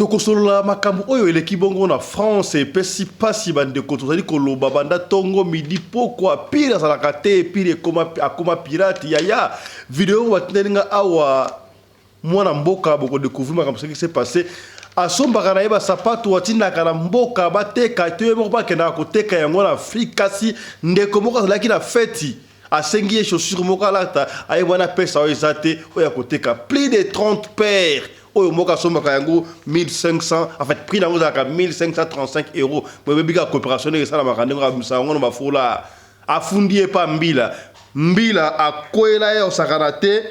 tokosolola makambo oyo eleki bongo na France epesi pasi bandeko tozali koloba banda tongo midi pokwa pire azalaka te pire akoma pirate yaya video batindelinga awa mwana mboka boko découvrir makambo ce qui s'est passé asombaka na ye basapato atindaka na mboka bateka te moko bakendaka koteka yango na Afrique kasi ndeko moko azalaki na feti asengi ye chaussure moko alata aye wana pesa oyo eza te oyo akoteka plus de 30 paires oyo moka sombaka yango 1500 en fait prix nango ezalaka 1535 euros boyebika coopération esalamaka ndenge abimisa yango na bafola afundi ye pa mbila akwela ye osakana te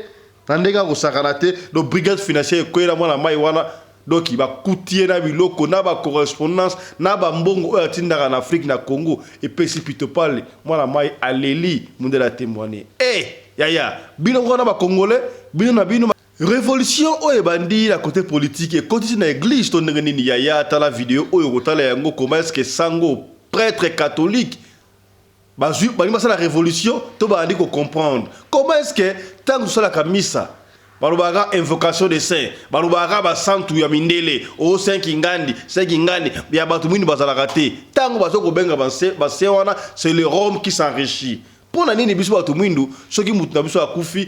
na ndenge akosakana te do brigade financière ekwela mwana mai wana donc bakuti ye na biloko na bacorrespondance na bambongo oyo atindaka na Afrique na Congo epesi pito pale mwana mai aleli mundela témoigner yaya bino ngona bakongolais bino na bino révolution oyo bandi la côté politique et côté na église to ndenge nini yaya ta la vidéo oyo kotala yango comment est-ce que sango prêtre catholique bali basa la révolution to bandi ko comprendre comment est-ce que tant que la kamisa balobaka invocation des saints balobaka ba santu ya mindele o 5 ngandi ya batu mwini bazalaka te tango bazoko benga base wana c'est le Rome qui s'enrichit pour na nini biso batu mwindu soki mutu na biso akufi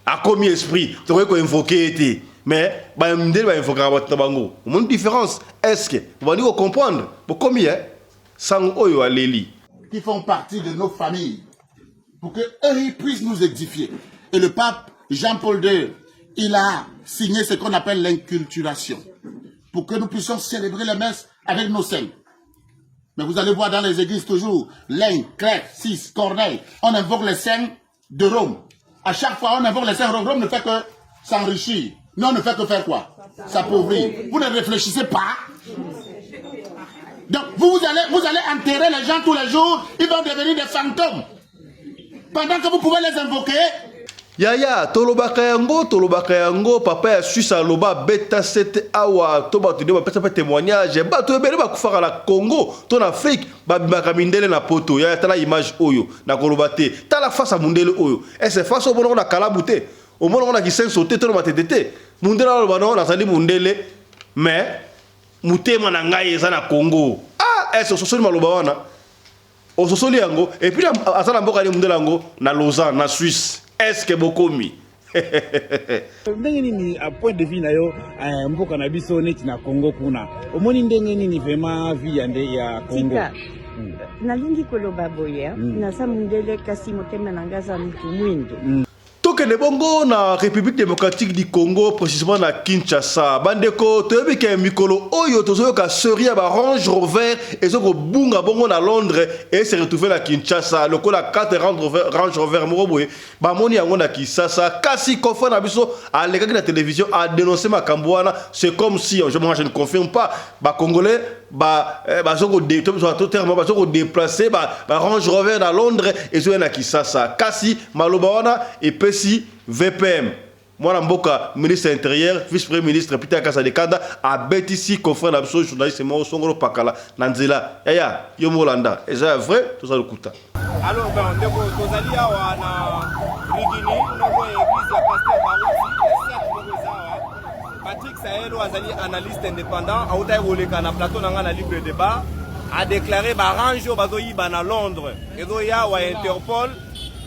a commis esprit, tu aurais invoqué été. Mais, bah, m'dé va invoquer à votre bango. Mon différence, est-ce que vous allez comprendre? Pour combien? Sans oyo à l'Eli. Qui font partie de nos familles. Pour que eux puissent nous édifier. Et le pape Jean-Paul II, il a signé ce qu'on appelle l'inculturation. Pour que nous puissions célébrer les messes avec nos saints. Mais vous allez voir dans les églises toujours, Lain, Clerc, Cis, Corneille, on invoque les saints de Rome. À chaque fois, on invoque les saints. Rome ne fait que s'enrichir. Non, on ne fait que faire quoi? S'appauvrir. Vous ne réfléchissez pas. Donc, vous allez enterrer les gens tous les jours. Ils vont devenir des fantômes. Pendant que vous pouvez les invoquer. Yaya, tolobaka yango, papa ya Suisse aloba beta 7 awa, toba tu deba pesa témoignage, ba to ebele ba kufaka la Congo, ton Afrique, ba bimaka mindele na poto, yaya tala image oyo, na koloba te, tala face à mundele oyo. Et c'est face au bono na kalabute, au bono na kisen sauté to na matete. Mundele aloba no na sali mundele, mais mutema na ngai eza na Congo. Ah, est-ce sosoli maloba wana? O sosoli yango, et puis asala mboka ni mundele yango na Lausanne, na Suisse. Est-ce que beaucoup mis? Ndenge nini a point de vue na yo mboka na biso neti na Congo kuna omoni ndenge nini vraiment vie ya Congo nalingi koloba boya na sa mundele kasi motema na ngaza mutu mwindo Tokende bongo na République démocratique du Congo, précisément na Kinshasa. Bandeko, toyebi ke mikolo oyo tozoyo ka seria ba Range Rover ezoko bunga bongo na Londres et se retrouver na Kinshasa. Lokola 4 Range Rover moroboye, ba moni yango na Kinshasa. Kasi kofa na biso a lekaki na télévision a dénoncé makambo wana, c'est comme si je ne confirme pas ba Congolais bazoko déplacer ba Range Rover na Londres et zo na Kinshasa. Kasi maloba wana et si VPM, moi mboka ministre intérieur, vice-premier ministre Peter Kasadekanda a bêti ici confrère d'absolu journaliste moi Songolo Pakala Nanzela. Yaya, yo Molanda, et c'est vrai, tout ça le coûte. Alors ben ndeko tozali awa na Rigini, noko église ya pasteur Barusi, Patrick Saelo azali analyste indépendant, auta roleka na plateau nanga na libre débat, a déclaré ba range bazoyi bana Londres. Ezo ya wa Interpol.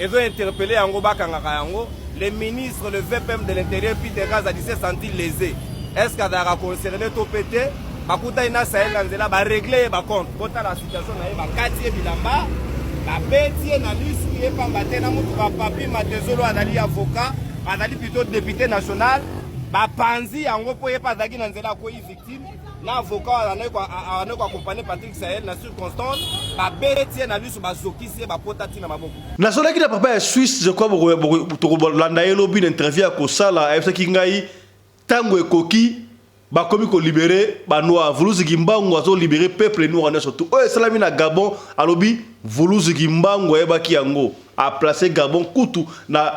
Ils ont interpellé le ministre, le VPM de l'Intérieur, Peter Kaza, dit s'est senti lésé. Est-ce qu'il a concerné tout pété? Bakuta ina Sahel Lanzela va régler ba compte. Quand la situation na ba quartier bilamba, ba bétier na lisu et pas batena mutu ba papi matezolo adali avocat, adali plutôt député national, ba panzi yango po yepa zaki Lanzela ko victime. Na avocat ana ko accompagner Patrick Sahel na circonstance ba bétier na lisu ba zokisi ba potati na maboko. Na sola ki na papa ya Suisse je crois boko landa elobi d'interview ko sala efsa ki ngai tango ekoki ba komi ko libérer ba noir Vuluzi Gimbangu azo libérer peuple noir na surtout o salami na Gabon alobi Vuluzi Gimbangu ebaki yango a placer Gabon kutu na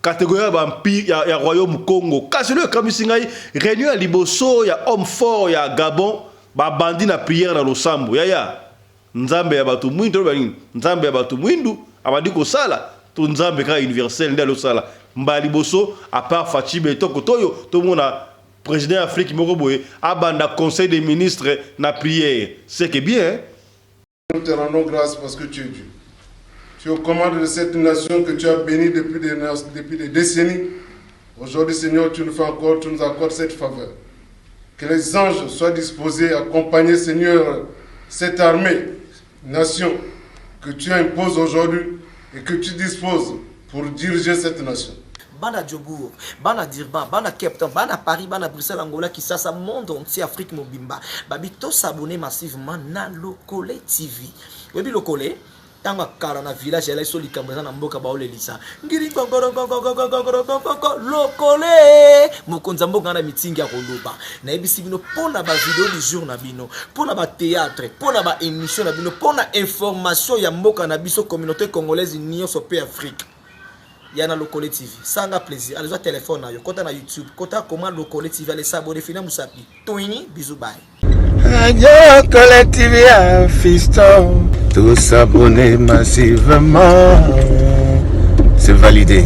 catégorie vampire ya royaume Congo kasi le kamisi ngai réunion ya liboso ya homme fort ya Gabon ba bandi na prière na losambo yaya nzambe ya batu mwindu nzambe ya batu mwindu abandi ko sala to nzambe ka universel ndalo sala mbali boso à part Fachibe to kotoyo to mona président Afrique Mokoboé, abanda conseil des ministres na prière. C'est que bien. Nous te rendons grâce parce que tu es Dieu. Tu es aux commandes de cette nation que tu as bénie depuis des décennies. Aujourd'hui, Seigneur, tu nous accordes cette faveur. Que les anges soient disposés à accompagner, Seigneur, cette armée, nation que tu imposes aujourd'hui et que tu disposes pour diriger cette nation. Bana Djobour, Bana Dirban, Bana Cape Town, Bana Paris, Bana Bruxelles, Angola, Kinshasa, monde entier, Afrique, Mobimba. Babito s'abonner massivement na Lokole TV. Oui, Lokole, dans le village, elle est sur les caméras, dans le Boka Lisa. Lokole, Mokonzambo Gana meeting à Roloba. Na ebisibino pour la vidéo du jour Nabino, pour la théâtre, pour la émission Nabino, pour la information ya Mboka Nabiso communauté congolaise Union Sopé Afrique. Yana Lokole TV, ça a plaisir. Allez sur téléphone, côté na YouTube, côté comment Lokole TV, allez s'abonner, finir Moussapi. Toini, bisous, bye. Radio Lokole TV à Fiston, tous s'abonner massivement, c'est validé.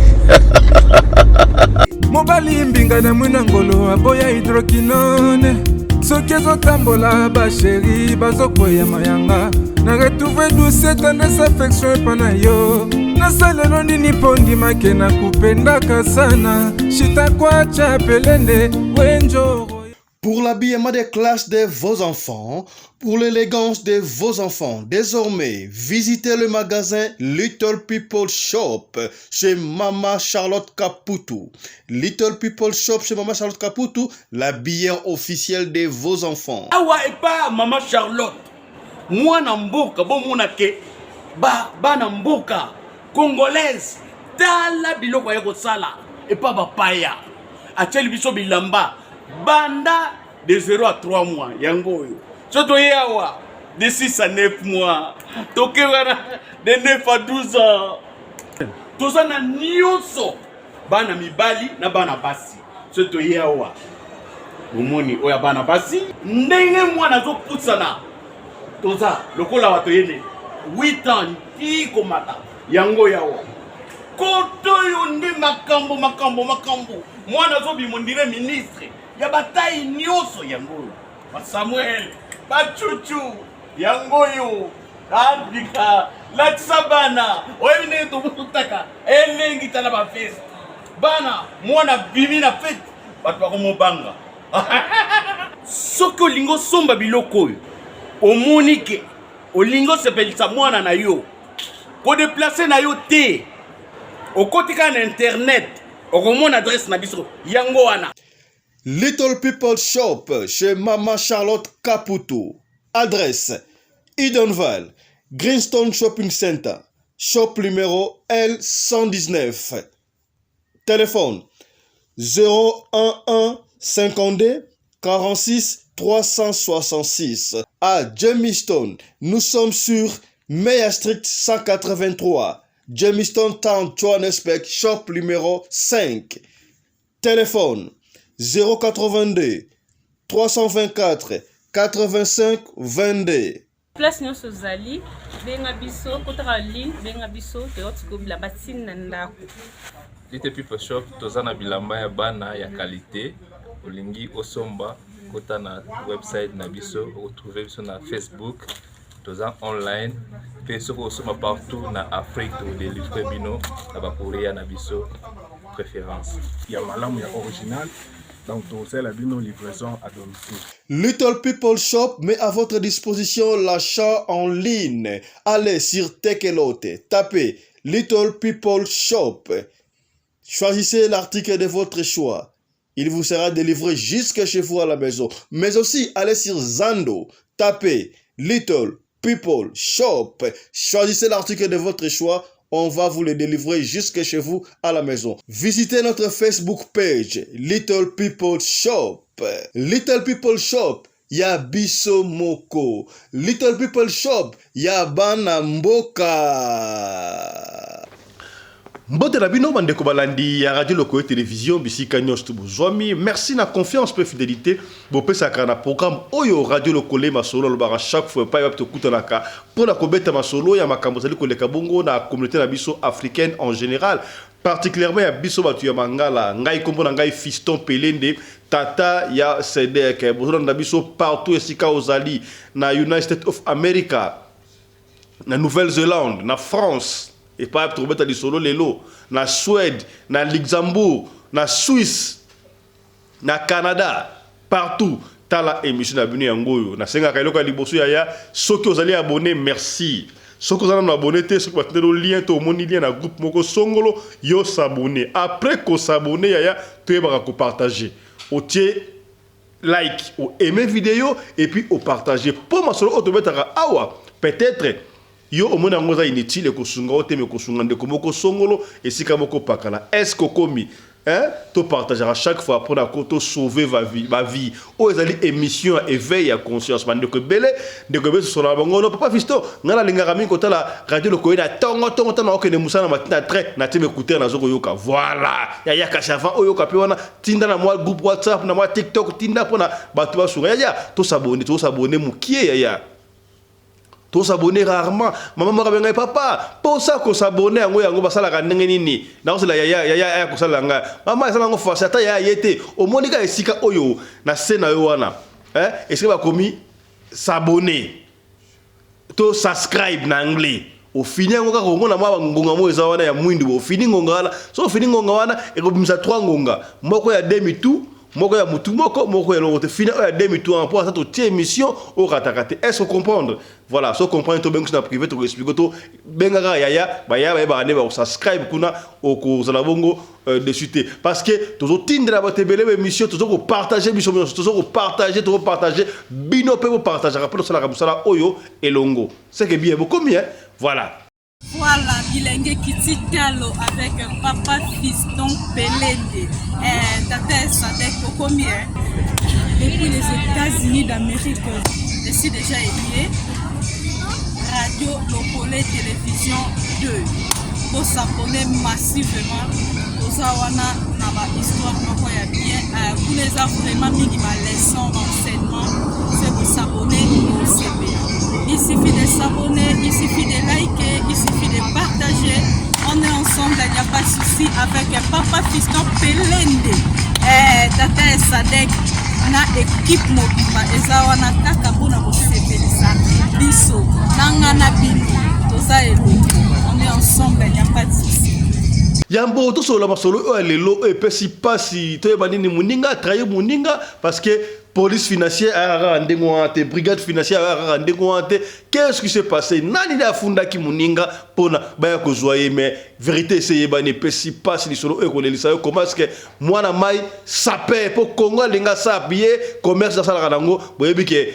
Mobali mbinga na munangolo aboya hydroquinone. Soki ezotambola basheri bazokoya mayanga. Na retrouver douce tendresse affection epana yo. Nasalelo nini pondi make na kupendaka sana. Shitakwacha pelende wenjo. Pour l'habillement des classes de vos enfants, pour l'élégance de vos enfants, désormais, visitez le magasin Little People Shop chez Mama Charlotte Caputo. Little People Shop chez Mama Charlotte Caputo, l'habillement officiel de vos enfants. Awa et pas Mama Charlotte. Moi namboka bon monake ba namboka congolaise tala biloko ya kosala et pas bapaya. Acheli biso bilamba. Banda de 0 à 3 mois, yango yo. Soto yawa de 6 à 9 mois. Toke wana de 9 à 12 ans. Toza na nyonso. Bana mibali na bana basi. Soto yawa. Umoni oya bana basi. Ndenge mwana zo putsana. Toza lokola wato yene 8 ans tiko mata. Yango yawa. Koto yo nde makambo. Mwana zo bimondire ministre. Ya bataille nyoso yango ba Samuel ba Chuchu yango yo andika la tsabana oyine to mutaka elengi tala ba fest bana mwana bimi na fete bato ba komobanga soko lingo somba biloko yo omonike olingo sepelisa mwana na yo ko déplacer na yo te okotika na internet okomona adresse na biso yango wana. Little People Shop chez Mama Charlotte Caputo. Adresse Edenval, Greenstone Shopping Center, shop numéro L119. Téléphone 011 52 46 366. À Jamestown, nous sommes sur Meyer Street 183. Jamestown Town, Johannesburg, shop numéro 5. Téléphone 082 324 85 22. Place nyonso zali benga biso kotaka ligne benga biso te otikobila batine na ndako. Little People Shop tozana bilamba ya bana ya qualité olingi osomba kota na website na biso retrouver biso na Facebook toza online pe soko osoma partout na Afrique to délivrer bino na ba Korea na biso préférence ya malamu ya original. Donc, c'est la livraison à domicile. Little People Shop met à votre disposition l'achat en ligne. Allez sur Tekelote, tapez Little People Shop. Choisissez l'article de votre choix. Il vous sera délivré jusque chez vous à la maison. Mais aussi, allez sur Zando, tapez Little People Shop. Choisissez l'article de votre choix. On va vous le délivrer jusque chez vous à la maison. Visitez notre Facebook page, Little People Shop. Little People Shop, ya biso moko. Little People Shop, ya bana mboka. Mbote na bino bandeko balandi ya radio Lokole télévision bisika nyonso bozwami. Merci na confiance pe fidélité bopesaka na programme oyo radio Lokole masolo lobaka chaque fois pa yapto kutanaka pour la kobeta masolo ya makambo zali koleka bongo na communauté na biso africaine en général. particulièrement ya biso batu ya mangala ngai kombo na ngai Fiston Pelende tata ya Sedek bozo na biso partout esika ozali na United States of America na Nouvelle-Zélande na France et pas trouver ta lisolo lelo na Suède na Luxembourg na Suisse na Canada partout tala émission na bino yangoyo na senga kailoko ya liboso ya soki ozali abonné merci. Si vous avez abonné, si vous avez un lien, vous avez un groupe moko songolo, yo s'abonner. Après qu'on s'abonne, tu vas partager. Au like, au aimer vidéo et puis au partager. Pour moi, solo peut-être yo au moins ngoza inutile ko sunga o teme ko sunga de komoko songolo et si kamoko pakala. Est-ce que komi tu partager à chaque fois pour la côte sauver ma vie. Oh, ils allaient émission éveil à conscience. Man de que belé, de que belé sur la bango. Non, papa Fisto, ngala lingarami kota la radio le koina tongo na okene musana matina très na teme écouter na zoko yoka. Voilà. Ya kashava oyoka pe wana tinda na moi groupe WhatsApp na moi TikTok tinda pona batu ba sur ya to s'abonner mukie ya. To s'abonner rarement. Maman m'a dit papa, pour ça qu'on s'abonne à moi, on va s'ala gagner nini. Non c'est la ya ko sala nga. Maman ça ngo force ata ya yete. Au monika esika oyo na sena yo wana. Est-ce que va commis s'abonner. To subscribe na anglais. Au fini ngoka ko na mwa ngonga mo eza wana ya mwindi bo fini ngonga wana. So fini ngonga wana e ko bimisa 3 ngonga. Moko ya demi tout. Moko ya mutu moko ya l'autre fini ya demi tout en pour ça to tie émission au ratakate. Est-ce que comprendre? Voilà, so comprendre to benga na privé to expliquer to benga ya ba ne ba subscribe kuna au ko zala bongo dessus parce que toujours tindre ba te belle émission toujours partager émission toujours partager bino pe partager rapport sur la kabusala oyo elongo. C'est que bien beaucoup mieux. Voilà. Voilà, Bilenge Kititalo avec Papa Fiston Pelende. Tata Sadek Okomie. Depuis les États-Unis d'Amérique, je suis déjà lié. Radio Locale Télévision 2. Pour s'abonner massivement aux Awana, Naba Histoire, Makoya bien. Pour les avoir vraiment mis ma leçon d'enseignement, c'est pour s'abonner au CPA. Il suffit de s'abonner, il suffit de liker, il suffit de partager. On est ensemble, il n'y a pas de souci avec Papa Fiston Pelende. Tata Sadek, na équipe mobile, Ezawana Takabuna Bosebelisa, Biso, Nangana Bino, Toza et on est ensemble, il n'y a pas de souci. Yambo to solo masolo lelo e pesi pasi to banini muninga trahi muninga parce que police financière a rendu brigade financière a rendu qu'est-ce qui s'est passé nani da funda ki muninga pona baya ko zoyer mais vérité c'est bani pesi pasi li solo e ko lelisa comment est-ce que moi na mai sapé pour Congo linga sapie commerce ça la rango boyebi ke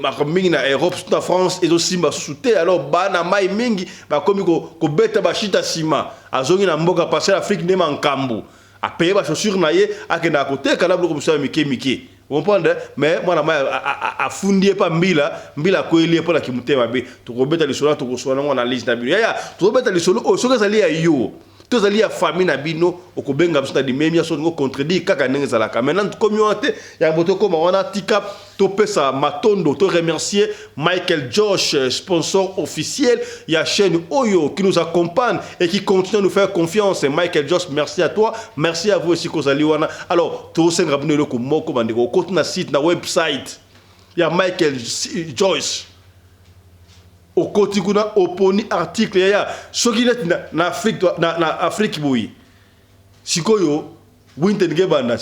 ma mingi na Europe na France et aussi ma souté alors bana mai mingi ba komi ko beta ba shita sima azongi na mboka passer Afrique ne mankambu a payer ba chaussure na ye akenda côté kala bloko musa miki vous comprenez mais moi a fundi pas mbila ko elie pour la kimutema be to ko beta lisolo to ko sona na liste na bino ya to beta lisolo o so zali ya yo to zali ya famille na bino okobenga biso na di memia so ngo contredire kaka ndenge za la maintenant communauté ya boto ko ma wana tika to pesa matondo to remercier Michael Josh sponsor officiel ya chaîne Oyo qui nous accompagne et qui continue à nous faire confiance. Michael Josh, merci à toi, merci à vous aussi kozali wana. Alors to senga bino le ko moko bandeko ko na site na website ya Michael Josh au côté kuna oponi article ya soki na Afrique na Afrique boyi sikoyo winter ngebanda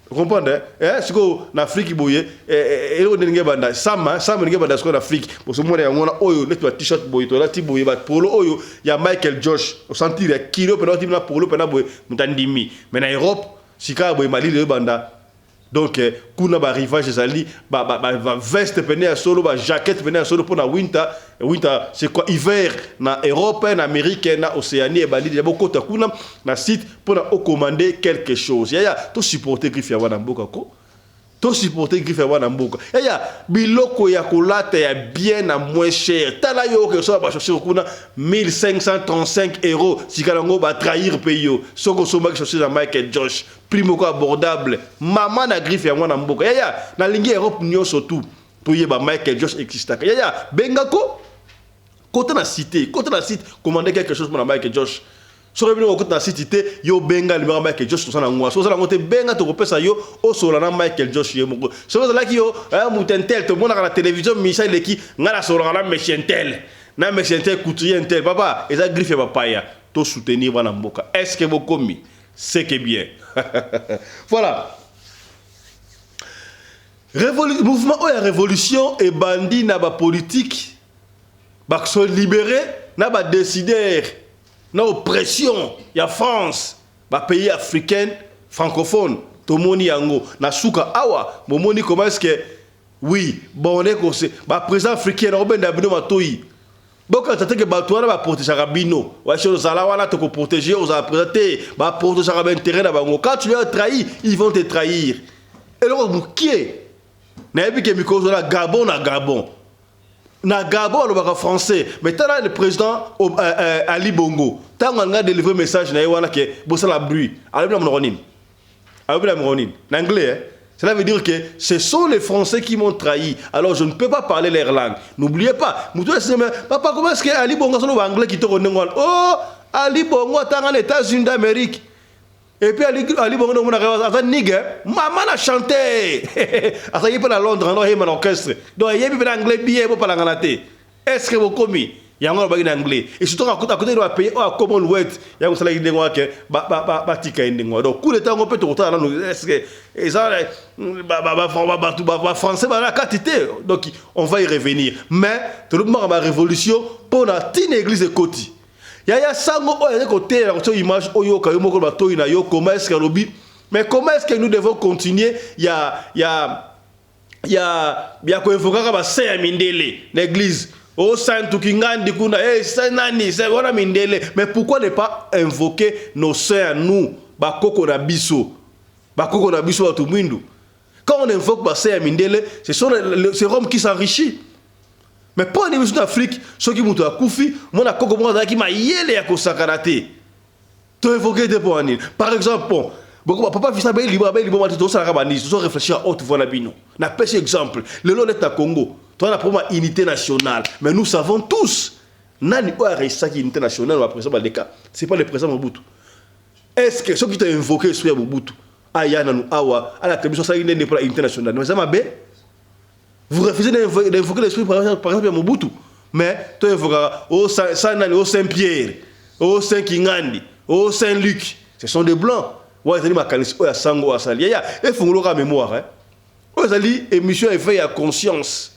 comprendre siko na Afrique boye elo ngebanda sama ngebanda siko na Afrique pour ce moment ya ngona oyo le t-shirt boye to la ti boye ba polo oyo ya Michael Josh au sentir kilo pena ti na polo pena boye mutandimi mais na Europe sika boye mali le banda. Donc, kuna ba rivage ezali ba veste pene ya solo ba jaquette pene ya solo pour na winter c'est quoi hiver na Europe na Amérique na Océanie et bali beaucoup ta kuna na site pour na commander quelque chose ya to supporter griffe ya wana mboka ko to supporter griffe ya wana mboka ya biloko ya kolata ya bien à moins cher tala yo que so ba chercher kuna 1535 € sikalango ba trahir payo soko so ba chercher na Michael Josh primo ko abordable maman na griffe ya mwana mboka ya na lingi Europe nyonso tout pour yeba Michael Josh existaka ya bengako côté na site commander quelque chose pour na Michael Josh sur le niveau de cité yo benga le Michael Josh sur ngwa so la monte benga to kopesa yo o sola na Michael Josh yo moko so la ki yo mutentel to mona la télévision Michel Leki ngala sola la méchentel na méchentel couturier tel papa et ça griffe papa ya to soutenir wana mboka est-ce que vous commis c'est que bien voilà mouvement ou la révolution et bandit na ba politique ba sont libérés na ba décider na oppression ya France ba pays africain francophone to moni yango na suka awa mo moni comment est-ce que oui bon on est comme ba président africain na obenda bino matoi boka tata que ba toana ba protéger rabino wa chez zala wana te ko protéger aux présenter ba protéger ba intérêt na bango quand tu les trahis ils vont te trahir et alors qui est na ebi ke mikozo na Gabon na Gabon le baka français mais t'as le président Ali Bongo t'as nga délivrer message na wana ke bossa la bruit alors bien mononin en anglais cela veut dire que ce sont les Français qui m'ont trahi alors je ne peux pas parler leur langue n'oubliez pas papa comment est-ce que Ali Bongo son anglais qui te connaît oh Ali Bongo t'as en États-Unis d'Amérique et puis Ali Bongo on a avant nigga maman a chanté ça y est pas à Londres on a un orchestre donc il y a bien anglais bien pour parler en anglais est-ce que vous commis il y a un bagage en anglais et surtout à côté de la pays au Commonwealth il y a un salaire d'ingwa que ba tika indingwa donc coup de temps on peut te retard là est-ce que et ça français ba la quantité donc on va y revenir mais tout le monde ma révolution pour la tine église de Koti ya sango oyo côté la image oyo ka yo moko ba to ina yo comment est-ce que lobi mais comment est-ce que nous devons continuer il y a ko evoka ba saint mindele l'église au saint tukingandi kuna saint nani c'est wana mindele mais pourquoi ne pas invoquer nos saints nous ba koko na biso tout mwindu quand on invoque ba saint mindele c'est Rome qui s'enrichit. Mais pour les missions d'Afrique, ceux qui montent à Koufi, mon accord comme ça qui m'a yélé à Kosakarate. Tu évoqué des points. Par exemple, bon, papa fils abel libre tout ça rabani, tout ça réfléchir à haute voix na bino. Na pêche exemple, le lot est à Congo. Toi na pour unité nationale, mais nous savons tous nani o arrêté qui unité nationale ou président Baleka, c'est pas le président Mobutu. Est-ce que ceux qui t'ont invoqué sur Mobutu, aya nanu awa, à la télévision ça n'est pas unité nationale. Mais ça m'a bé. Vous refusez d'invoquer l'esprit par exemple à Mobutu. Mais tu invoqueras au Saint-Pierre, au Saint-Kingandi, au Saint-Luc. Ce sont des blancs. Ouais, ils ont dit Sango à Sali. Il faut que la mémoire. Ils ont dit émission éveil à conscience.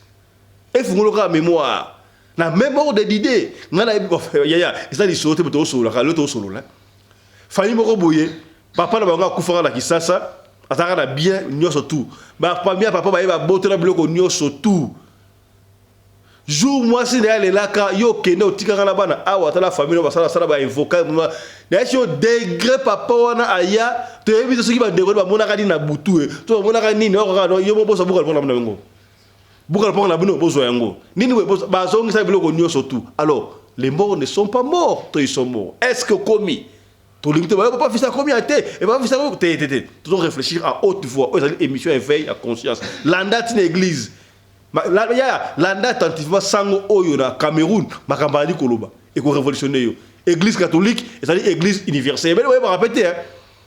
Il faut que la mémoire. La même ordre d'idée. Ils ont dit sauter pour solo. Le solo là. Fanny Moroboye, papa n'a pas couvert la Kisasa. Atara bien nyoso tout ba pamia papa ba ba botela bloko nyoso tout jour moi si les là ka yo kende otika na bana awa ta la famille ba sala ba invoquer na yo degré papa wana aya to yebi so ki ba degré ba mona ka na butu to mona ka nini o yo mo bosa bukal pona na ngo bukal pona na bino bozo yango nini we bosa ba zongi sa bloko nyoso tout alors les morts ne sont pas morts to ils sont morts est-ce que commis tout le monde pas faire ça combien et pas faire ça toujours réfléchir à haute voix aux émissions éveil à conscience l'anda une église l'anda attentivement sango oyo na Cameroun makambali koloba et ko révolutionner yo église catholique c'est-à-dire église universelle mais on va répéter hein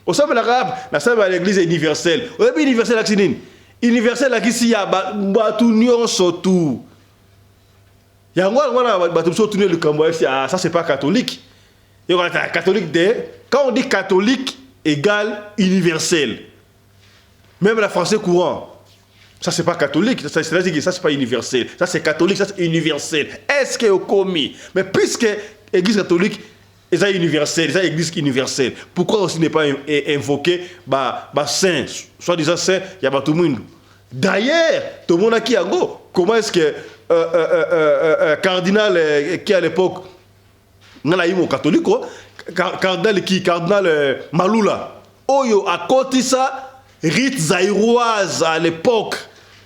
au sein de l'arabe la salle l'église universelle au début universelle la sinine universelle la kisi ya batu nyonso tout ya ngwana batu so tourner le cambo ça c'est pas catholique. Catholique quand on dit catholique égale universel. Même la français courant, ça c'est pas catholique, ça c'est pas universel. Ça c'est catholique, ça c'est universel. Est-ce que au commis? Mais puisque l'église catholique est universelle, c'est l'église universelle. Pourquoi aussi n'est pas invoqué saint, soit-disant saint, il y a pas tout le monde. D'ailleurs, tout le monde a qui a go. Comment est-ce que cardinal qui à l'époque Nalaïmo catholique, cardinal Malula, Oyo a côté ça, rite zaïroise à l'époque.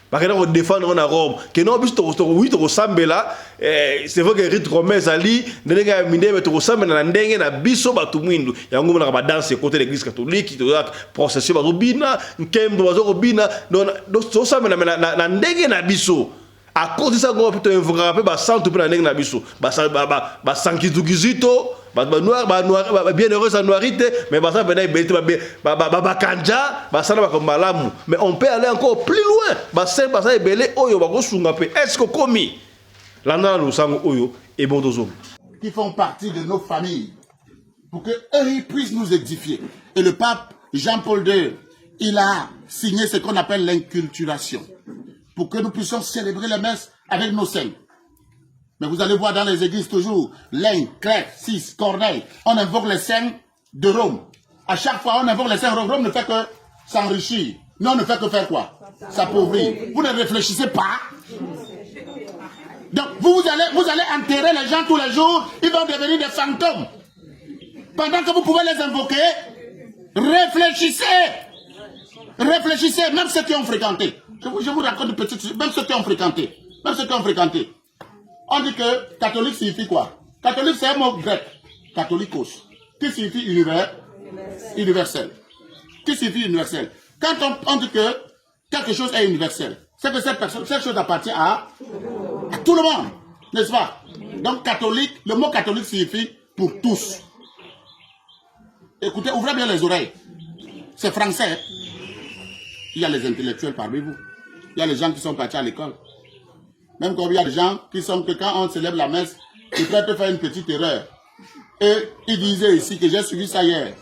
Parce que nous défendons en Rome. Que nous avons ressemble là, c'est vrai que rite romain Zali, nous avons mis des ressemble dans l'endeng na biso batumwindu. Il y a un moment dans danse côté l'église catholique, il y a procession barubina, nkembo bazorubina, donc ressemble dans l'endeng na biso. À cause de ça, on peut invoquer un centre pour l'année na biso. Sankizukizito, bien heureux ça noirité mais ça venait bakanja basala bakomalamu mais on peut aller encore plus loin basel basa ebele oyo bakosunga pe est-ce que komi landa lusango oyo et bon dozo qui font partie de nos familles pour que eux ils puissent nous édifier. Et le pape Jean-Paul II, il a signé ce qu'on appelle l'inculturation pour que nous puissions célébrer les messes avec nos saints. Mais vous allez voir dans les églises toujours, Laine, Clerc, Cis, Corneille, on invoque les saints de Rome. À chaque fois, on invoque les saints de Rome, ne fait que s'enrichir. Non, on ne fait que faire quoi? S'appauvrir. Vous ne réfléchissez pas. Donc, vous allez enterrer les gens tous les jours, ils vont devenir des fantômes. Pendant que vous pouvez les invoquer, réfléchissez. Réfléchissez, même ceux qui ont fréquenté. Je vous raconte une petite chose, même ceux qui ont fréquenté. On dit que catholique signifie quoi? Catholique, c'est un mot grec. Catholicos. Qui signifie universel. Qui signifie universel? Quand on dit que quelque chose est universel, c'est que cette chose appartient à tout le monde. N'est-ce pas? Donc catholique, le mot catholique signifie pour tous. Écoutez, ouvrez bien les oreilles. C'est français. Il y a les intellectuels parmi vous. Il y a les gens qui sont partis à l'école. Même quand il y a des gens qui sont que quand on célèbre la messe, ils peuvent faire une petite erreur. Et ils disaient ici que j'ai suivi ça hier.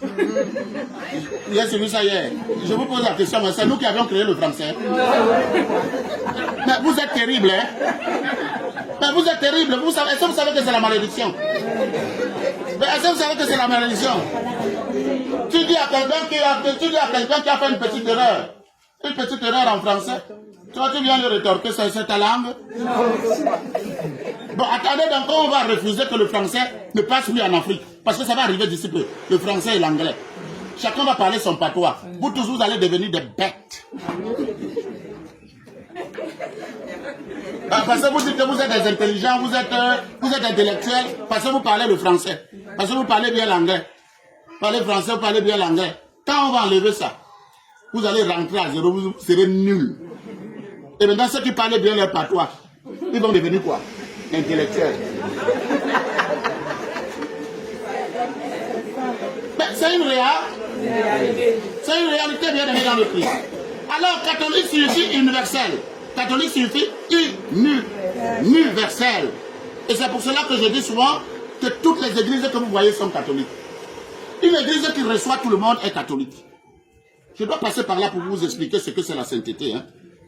J'ai suivi ça hier. Je vous pose la question, mais c'est nous qui avions créé le français. Mais vous êtes terrible, hein? Mais vous êtes terrible. Est-ce que vous savez que c'est la malédiction? Mais est-ce que vous savez que c'est la malédiction? Tu dis à quelqu'un qui a fait une petite erreur en français. Toi, tu viens de rétorquer, c'est ta langue? Bon, attendez, donc on va refuser que le français ne passe plus en Afrique. Parce que ça va arriver d'ici peu. Le français et l'anglais. Chacun va parler son patois. Vous tous, vous allez devenir des bêtes. Parce que vous dites que vous êtes des intelligents, vous êtes intellectuels, parce que vous parlez le français. Parce que vous parlez bien l'anglais. Vous parlez français, vous parlez bien l'anglais. Quand on va enlever ça, vous allez rentrer à zéro, vous serez nuls. Et maintenant, ceux qui parlent bien leur patois, ils vont devenir quoi? Intellectuels. Mais c'est une réalité. C'est une réalité bien aimée dans le Christ. Alors, catholique signifie universel. Catholique signifie universel. Et c'est pour cela que je dis souvent que toutes les églises que vous voyez sont catholiques. Une église qui reçoit tout le monde est catholique. Je dois passer par là pour vous expliquer ce que c'est la sainteté. Hein.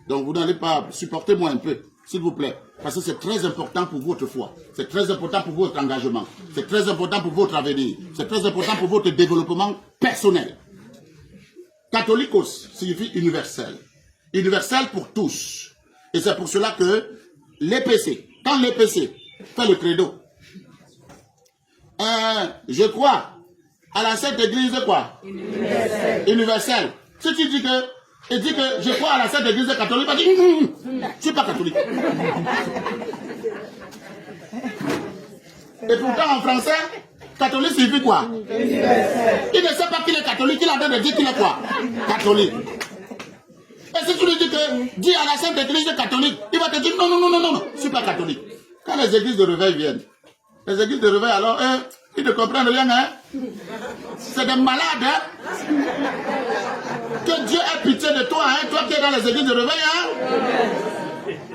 Donc vous n'allez pas supporter moi un peu, s'il vous plaît. Parce que c'est très important pour votre foi. C'est très important pour votre engagement. C'est très important pour votre avenir. C'est très important pour votre développement personnel. Catholicos signifie universel. Universel pour tous. Et c'est pour cela que l'EPC, quand l'EPC fait le credo, je crois à la Sainte Église quoi? Universelle. Si tu dis que, je crois à la Sainte Église catholique, tu dis, je suis pas catholique. Et pourtant en français, catholique signifie quoi? Il ne sait pas qu'il est catholique, il a en train de dire qu'il est quoi? Catholique. Et si tu lui dis que, dis à la Sainte Église catholique, il va te dire non, je ne suis pas catholique. Quand les églises de réveil viennent, les églises de réveil alors, ils ne comprennent rien, hein? C'est des malades, hein? Que Dieu ait pitié de toi, hein? Toi qui es dans les églises de réveil, hein?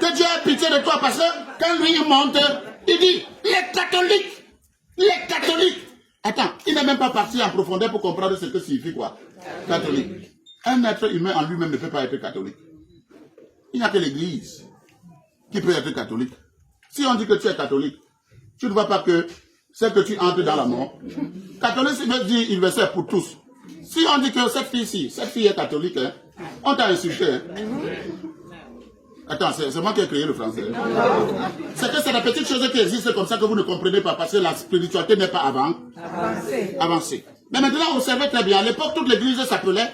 Que Dieu ait pitié de toi, parce que quand lui il monte, il dit, les catholiques. Attends, il n'est même pas parti en profondeur pour comprendre ce que signifie quoi? Catholique. Un être humain en lui-même ne peut pas être catholique. Il n'y a que l'église qui peut être catholique. Si on dit que tu es catholique, tu ne vois pas que c'est que tu entres dans la mort. Catholique, ça veut dire universel pour tous. Si on dit que cette fille est catholique, hein, on t'a insulté. Hein. Attends, c'est moi qui ai créé le français. C'est que c'est la petite chose qui existe comme ça que vous ne comprenez pas parce que la spiritualité n'est pas avancée. Mais maintenant, observez très bien. À l'époque, toute l'église s'appelait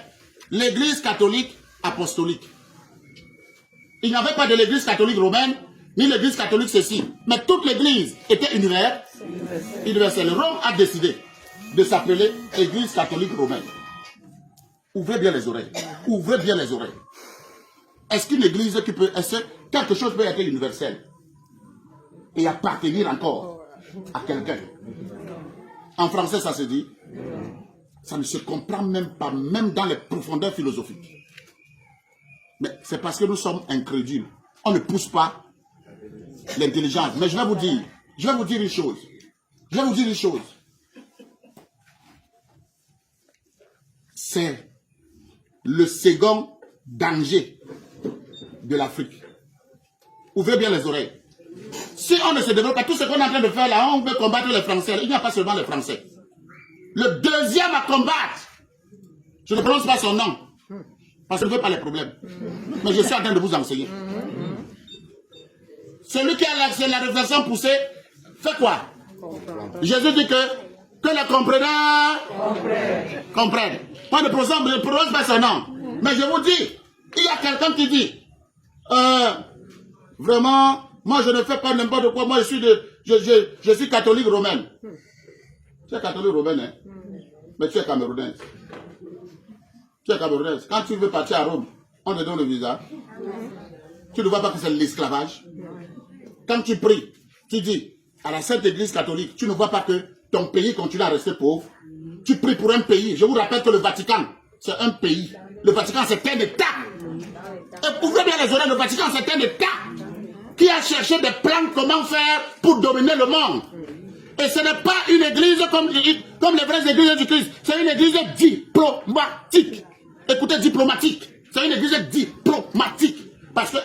l'église catholique apostolique. Il n'y avait pas de l'église catholique romaine, ni l'église catholique ceci. Mais toute l'église était universelle. Rome a décidé de s'appeler église catholique romaine. Ouvrez bien les oreilles. Ouvrez bien les oreilles. Est-ce qu'une église qui peut... Est-ce que quelque chose peut être universel et appartenir encore à quelqu'un? En français, ça se dit? Ça ne se comprend même pas, même dans les profondeurs philosophiques. Mais c'est parce que nous sommes incrédules. On ne pousse pas l'intelligence. Mais je vais vous dire une chose. C'est le second danger de l'Afrique. Ouvrez bien les oreilles. Si on ne se développe pas, tout ce qu'on est en train de faire là, on veut combattre les Français. Il n'y a pas seulement les Français. Le deuxième à combattre, je ne prononce pas son nom, parce que je ne veux pas les problèmes. Mais je suis en train de vous enseigner. Celui qui a la réflexion poussée, fait quoi? Jésus dit que les comprenants comprennent. Moi, je ne prononce pas son nom. Mais je vous dis, il y a quelqu'un qui dit, vraiment, moi je ne fais pas n'importe quoi, moi je suis catholique romaine. Tu es catholique romaine, hein? Mais tu es camerounaise. Tu es camerounaise. Quand tu veux partir à Rome, on te donne le visa. Tu ne vois pas que c'est l'esclavage. Quand tu pries, tu dis à la Sainte Église catholique, tu ne vois pas que ton pays continue à rester pauvre. Tu pries pour un pays. Je vous rappelle que le Vatican, c'est un pays. Le Vatican, c'est un État. Et ouvrez bien les oreilles, le Vatican, c'est un État qui a cherché des plans comment faire pour dominer le monde. Et ce n'est pas une église comme les vraies églises du Christ. C'est une église diplomatique. Écoutez, diplomatique. C'est une église diplomatique. Parce que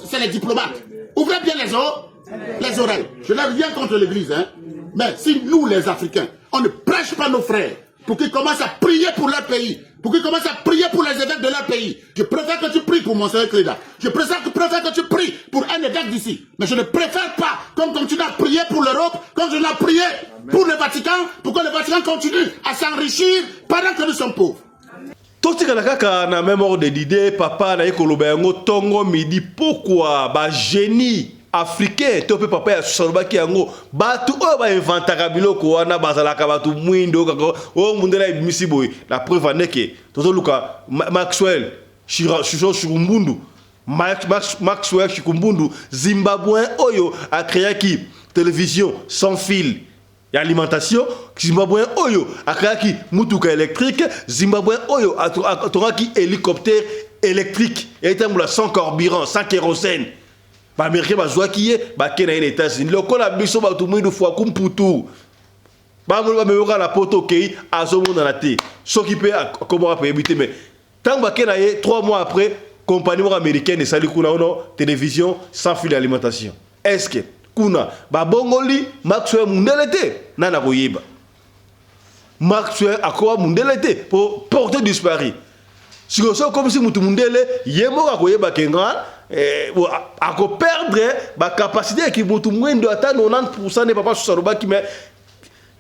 c'est les diplomates. Ouvrez bien les oreilles. Je n'ai rien contre l'église. Hein. Mais si nous, les Africains, on ne prêche pas nos frères pour qu'ils commencent à prier pour leur pays, pour qu'ils commencent à prier pour les évêques de leur pays, je préfère que tu pries pour Monseigneur Cléda. Je préfère que tu pries pour un évêque d'ici. Mais je ne préfère pas qu'on continue à prier pour l'Europe, qu'on continue à prier pour le Vatican, pour que le Vatican continue à s'enrichir pendant que nous sommes pauvres. totikala kaka na même ordre d'idée papa na ekoloba yango tongo midi pourquoi ba génie africain to pe papa ya solobaki yango batu oyo ba inventaka biloko wana bazalaka batu mwindo kaka o mundela ibimisi boy la preuve aneke tozoluka Maxwell Chikumbundu Maxwell Chikumbundu Zimbabwe oyo a créé qui télévision sans fil et alimentation. Zimbabwe oyo a créé mutuka électrique. Zimbabwe oyo a créé hélicoptère électrique et sans carburant, sans kérosène. Ba américain ba zoa qui est ba kena les États-Unis. Le kola biso ba tout monde fois comme putu. Ba mo ba meoka la poto kei azomo na té. S'occuper comment pas éviter mais tant ba kena 3 mois après compagnie américaine et sali kuna ono télévision sans fil d'alimentation. Est-ce que kuna ba bongoli Maxwell mundelete nana koyeba. Maxwell akowa mundelete pour porter disparu. Si on sait comme si mutu mundele yemo koyeba kenga à perdre la capacité qui mutu mwendo ata 90% ne papa sosaroba qui mais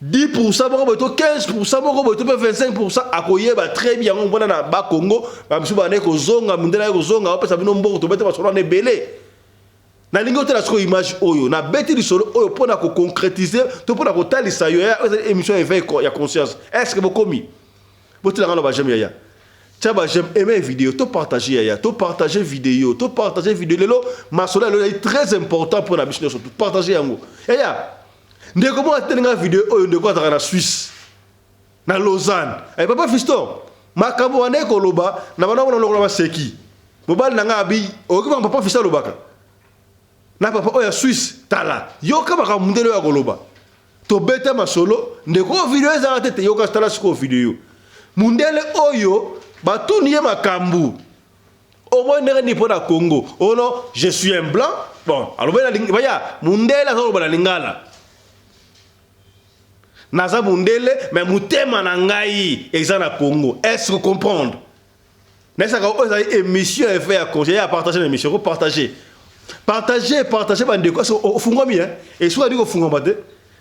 10% boko boto 15% boko boto 25% akoyeba très bien on bona na ba Congo ba msuba ne ko zonga mundela ko zonga opesa bino mboko to beta basolo ne belé na lingo tela siko image oyo na beti lisolo oyo pona ko concrétiser to pona ko talisa yo ya émission éveil ya conscience est-ce que bokomi botela ngalo ba jamais ya Tchaba, j'aime aimer vidéo, to partager yaya, to partager vidéo, lelo, ma sola est très important pour la business surtout partager yango. Yaya, ndeko mo atenga vidéo oyo ndeko ataka na Suisse. Na Lausanne. Eh papa fiston, makambo wane ko loba na bana bona lokola ba seki. Mobali nanga abi, okiba papa fiston lobaka. Na papa oya Suisse tala. Yo ka baka mundelo ya koloba. To beta masolo, ndeko vidéo ezanga tete yo ka stala siko vidéo. Mundele oyo Batou nié makambu. Au moins n'est pas na Congo. Oh non, je suis un blanc. Bon, alors voyez, mundele zo bala lingala. Naza mundele mais mutema na ngai ezana Congo. Est-ce que comprendre? N'est-ce que émission est fait à conseiller à partager l'émission, ko partager. Partager bande quoi au fungomi hein. Et soit dit ko fungoma te.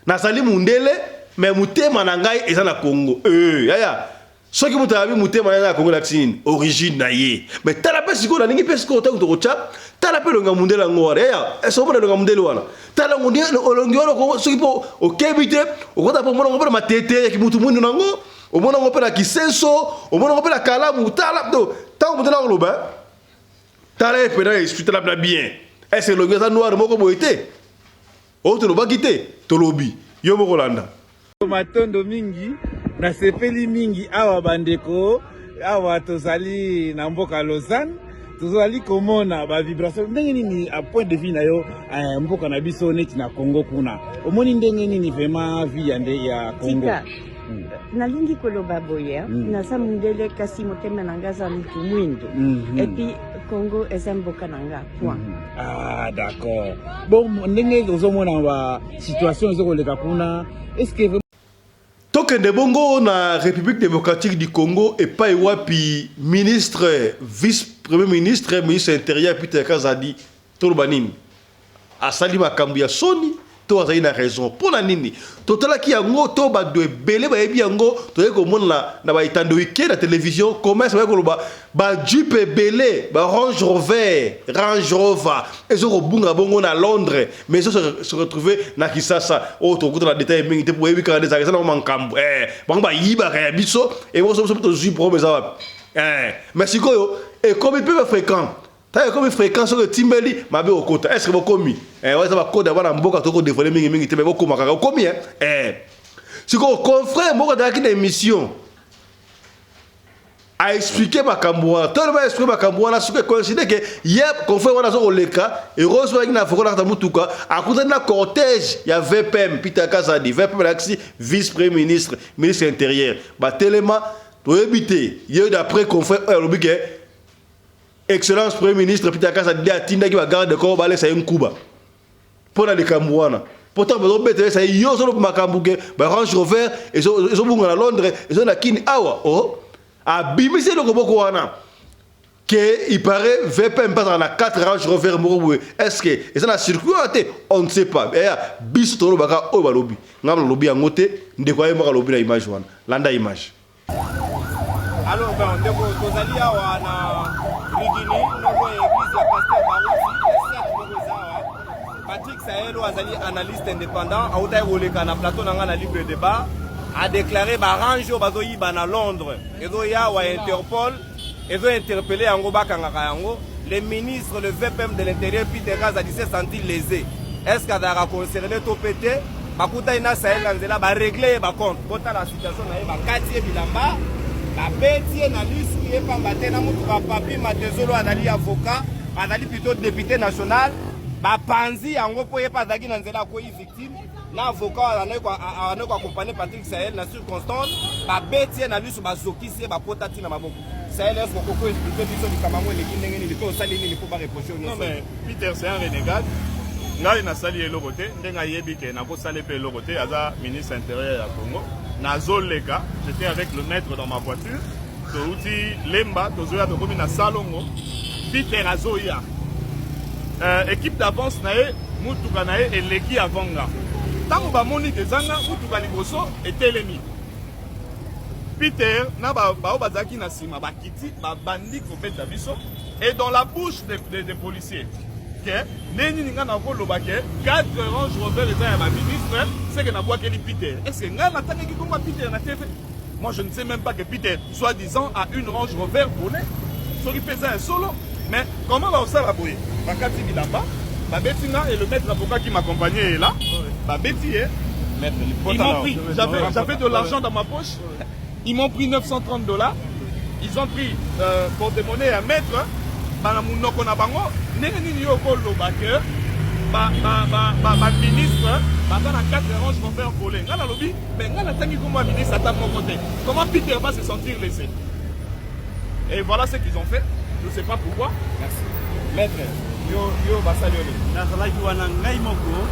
Nazali mundele mais mutema na ngai ezana Congo. Yaya. Ce qui vous avez mouté à Congo Laxine, origine naïe. Mais t'as la paix si on a n'importe pesco autant que tu t'as la paix le gamundé la ngoire. Et ça on a le gamundé le wana. T'as la mondé le longueur ce qui peut au Kébité, au compte pour moi on peut ma tête qui moutou mundu nango, au moins on peut la kisenso, au moins on peut la kalamu, t'as la do, t'as on peut la loba. T'as la paix là, tu t'as la bien. Et c'est le gars noir moko boité. Oh tu l'as pas quitté, to lobby. Yo mo Rolanda. matondo mingi na sepeli mingi awa bandeko awa tozali na mboka Lausanne tozali komona ba vibration ndenge nini a point de vue na yo mboka na biso neti na Congo kuna omoni ndenge nini vraiment vie ya Congo nalingi koloba boye naza mundele kasi motema na nga za mutu mwindo et puis Congo eza mboka na nga point. Ah d'accord. Bon ndenge ozomona ba situation ezokoleka kuna est-ce que tokende bongo na République démocratique du Congo et pas wapi ministre vice-premier ministre ministre intérieur Peter Kazadi tolobanini asali makambu ya soni to azali na raison pour la nini totala ki yango to ba de belé ba yebi yango to yeko mona na ba itando week na télévision comment ça va koloba ba jupe belé ba Range Rover ezo ko bunga bongo na Londres mais ça se retrouver na Kisasa oh to kuta na détail mingi te pour yebi ka des ça na mankambu bango ba yiba ka biso et bo so to zui problème ça va mais sikoyo et comme il peut fréquent comme fréquence que timbeli mabe okota est-ce que bokomi ouais ça va code avant mboka toko dévoiler mingi te bokoma kaka komi si ko confrère mboka dans une émission a expliqué makambo tout le monde expliqué makambo na suka considère que yep confrère wana zo oleka et rose wana na fokola ta mutuka akuta na cortège ya VPM Peter Kazadi VPM l'axi vice-premier ministre ministre intérieur ba tellement to éviter hier d'après confrère lobike Excellence Premier ministre Peter Kazadi a tinda ki ba garde de corps ba laisser un kuba pour les Kamouana pourtant ba obete ça yo so makambu ke ba Range Rover et so bunga na Londres et so na kini awa oh a bimise le koboko wana que il paraît VPM pas na 4 Range Rover mo est-ce que et ça na circuité on ne sait pas biso to baka o ba lobi ngam lobi ngote ndeko ayema ka lobi na image wana landa image. Alors ben ndeko tozali awa na Rigini noko église ya pasteur Barousi Patrick Sahelo azali analyste indépendant auta roleka na plateau nanga na libre débat a déclaré ba ranjo bazoyi na Londres ezo ya wa Interpol ezo interpellé yango bakangaka yango le ministre le VPM de l'intérieur Peter Kazadi s'est senti lésé est-ce qu'il a concerné to pété bakuta ina Sahel nzela ba régler ba compte kota la situation na ba kati bilamba la bêtise na lisu ye pamba tena mutu ka papi matezolo anali avocat anali plutôt député national ba panzi yango po ye padaki na nzela ko victime na avocat aneko accompagner Patrick Sahel na circonstance ba bêtise na lisu ba zokisi ba potati na maboko Sahel est-ce qu'on peut expliquer biso likamamo eleki ndenge nini to sali nini po ba reprocher non mais Peter c'est un renégat ngai na sali eloko te ndenga yebi ke na ko sali pe eloko te aza ministre intérieur ya Congo Nazoleka, j'étais avec le maître dans ma voiture. Touti Lemba, Tozoya Tokomi na Salongo, Peter Azoya. Équipe d'avance nae, Mutuka nae et Leki Avanga. Tango ba moni kezanga, Mutuka liboso et Telemi. Peter na ba bazaki na sima ba kiti ba bandi ko beta biso et dans la bouche des policiers. Neni ninga na ko lobake 4 Range Rover les ya ba ministre c'est que na bois que Peter est-ce que nga na tangi ko Peter na TV moi je ne sais même pas que Peter soi-disant a une Range Rover volée so qui faisait un solo mais comment va ça la boye bakati bilamba ba betinga et le maître avocat qui m'accompagnait est là ba betier maître ils m'ont pris j'avais de l'argent dans ma poche ils m'ont pris $930 ils ont pris porte-monnaie à maître bana munoko na bango ndenge nini yo ko lobake ba ministre ba na 4 Range Rover volé ngana lobi mais ngana tangi ko ministre ata moko te comment Peter va se sentir lésé et voilà ce qu'ils ont fait je sais pas pourquoi merci maître yo basali ole na zalaki wana ngai moko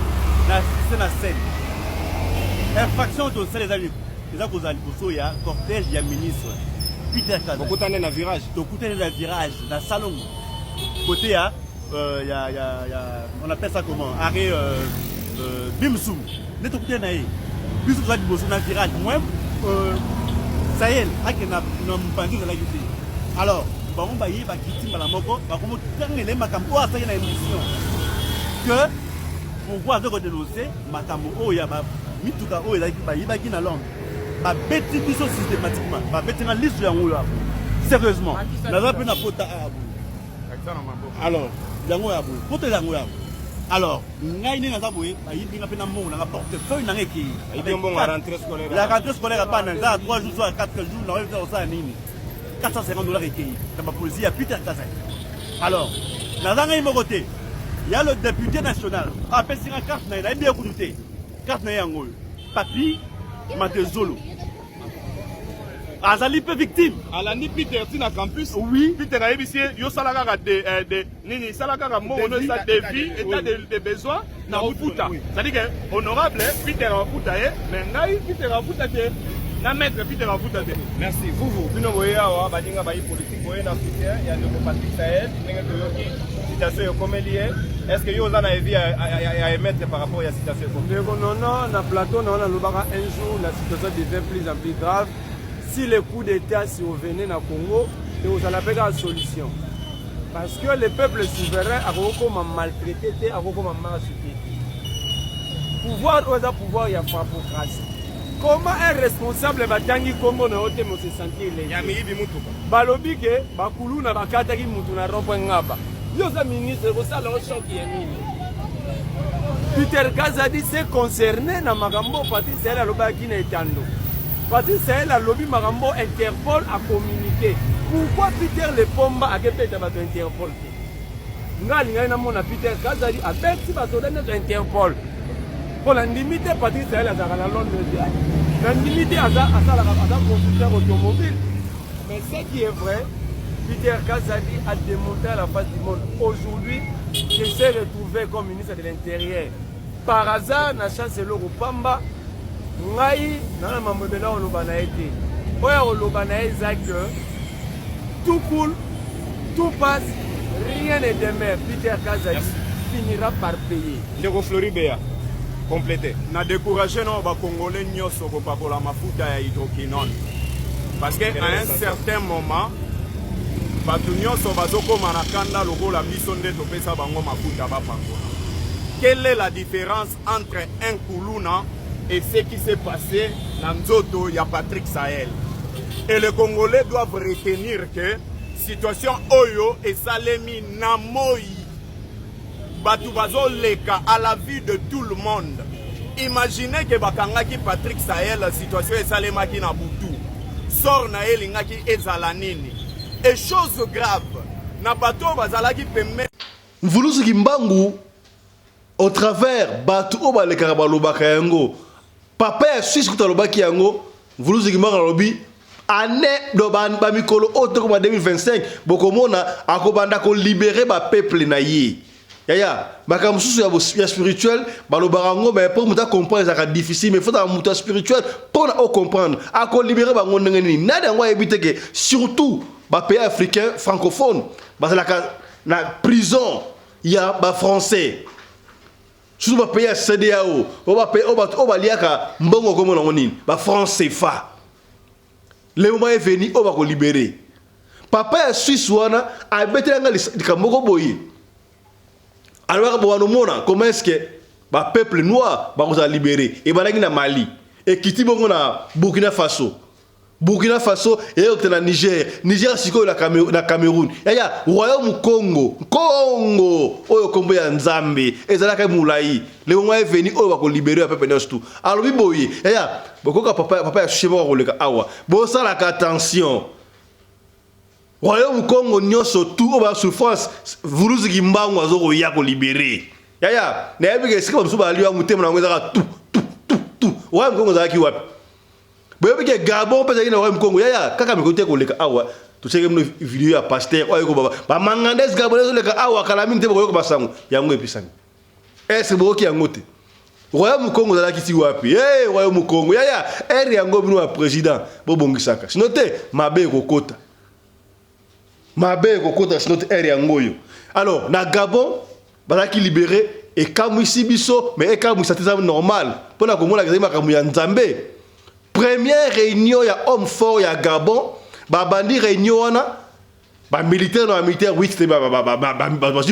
na c'est scène infraction to c'est les amis eza kozali boso ya cortège ya ministre Peter Kazadi bokutane na virage tokutane na virage na salon côté ya on appelle ça comment arrêt Bimsou ne tokutane na ye biso kozali boso na virage moi Sahel akena na mpangi za la giti alors bango ba yi ba kiti mbala moko ba komo tangele makambo a ça na émission que pourquoi de dénoncer makambo o ya ba mituka o ya ba yi ba kina long ba beti biso systématiquement ba beti na liste ya ngoyo sérieusement na va pe na pota abu alors yango ya bu pota yango ya Alors, ngai ni naza boye, ayibi nga pena mbongo na portefeuille na ngeki. Ayibi mbongo à rentrée scolaire. La rentrée scolaire pas na 3 jours soit 4 jours, na wewe ça nini. $450 ekei. Kama police ya Peter Kazai. Alors, naza ngai mokote. Il y a le député national. Appelle sur la carte na il bien écouté. Carte na yango. Papi Matezolo. Azali peu victime. Alandi Peter tina campus. Oui. Peter a ebisi yo salaka de nini salaka ka mo ono sa défi état de besoin na Bufuta. C'est-à-dire que honorable Peter Bufuta mais ngai Peter Bufuta ke na maître Peter Bufuta te. Merci. Vous bino boye awa badinga bayi politique boye na soutien ya de Patrick Sahel ndenge to yoki situation comme lié. Est-ce que yo zana evi à émettre par rapport à la situation comme non non na plateau na on lobaka un jour la situation devient plus en plus grave. Si le coup d'État survenait dans le Congo, vous allez avoir une solution. Parce que le peuple souverain a beaucoup maltraité, a beaucoup maltraité. Pouvoir, il y a frappocratie. Comment un responsable va tangi Congo na hote mo se sentir les balobi ke bakulu na bakata ki mutu na rompo ngaba. Yo za ministre ko sala o choc yemini. Peter Kazadi s'est concerné na magambo pati sela lobaki na etando. Patrick Sahel a lobby Marambo Interpol a communiqué. Pourquoi Peter Lepomba a fait Interpol? Ngali na mona Peter Kazadi a fait si Interpol. Pour la limite, Patrick Sahel a la Londres. La limite a constructeur automobile. Mais ce qui est vrai, Peter Kazadi a démonté à la face du monde. Aujourd'hui, il s'est retrouvé comme ministre de l'Intérieur. Par hasard, na chance le Rupamba. Ngai na mamodela olobana été oya olobana que tout coule, tout passe, rien ne demeure. Peter Kazadi finira par payer. Ndeko Floribert complété. Na décourager non ba congolais nyoso ko pakola mafuta ya hydroquinone. Parce que à un certain moment batu nyoso bazokoma na kanda lokola biso nde topesa bango mafuta ba pangola. Quelle est la différence entre un kuluna et ce qui s'est passé dans Nzoto, il y a Patrick Sahel. Et les Congolais doivent retenir que situation Oyo et Salemi Namoi Batubazo Leka à la vue de tout le monde. Imaginez que Bakangaki Patrick Sahel, la situation est Salemaki Nabutu. Sort Naël Ngaki et Zalanini. Et chose grave, Nabato Bazalaki Peme. Mvulusi Kimbangu, au travers Batu Oba le Karabalobaka yango. Papa ya Suisse kutalobaki yango Mvulusi Kimbangu lobby année do ba mikolo auto comme 2025 bokomona akobanda ko libérer ba peuple na ye. Yaya bakamususu ya spirituel balobarango mais pour muta comprendre ça difficile mais faut ta muta spirituel pour na comprendre ako libérer bango ndenge nini nada ngo ebite ke surtout ba pays africain francophone na prison ya ba français. Sous ma pays à CDAO, on va liaka mbongo comme on a ba France CFA. Le moment est venu, on va libérer. Papa est Suisse wana a bêté les kamoko boye. Alors comment est-ce que ba peuple noir va vous libérer et ba na Mali et kiti bongo na Burkina Faso. Burkina Faso et au Niger. Niger siko na Cameroun. Yaya Royaume Congo. Congo. Oyo Kombo ya Nzambe. Ezalaka Moulayi. Le moment est venu on va ko libérer à peuple tout. Alors biboye. Yaya bokoka papa ya chemo ko leka awa. Bo sala attention. Royaume Congo nyonso tout on va souffrance. Mvulusi Kimbangu azoko ya ko libérer. Yaya na yebike sika msuba aliwa mutema na ngeza tout. Royaume Congo zaki wapi? Boyebike Gabon pesa ina Royaume Congo yaya kaka mikote ko leka awa to cheke mno video ya pasteur oyo ko baba ba mangandes Gabonais leka awa kala minte ko basango yango episani est-ce boki yangote Royaume Congo zala kiti wapi Royaume Congo yaya eri yango bino wa président bo bongisaka sinote mabe kokota sinote eri yango yo alors na Gabon bazaki libéré et kamwisi biso mais kamwisi ça normal pona ko mona kazima kamu ya Nzambe. Première réunion ya homme fort ya Gabon, bandi réunion wana, militaire non militaire oui c'était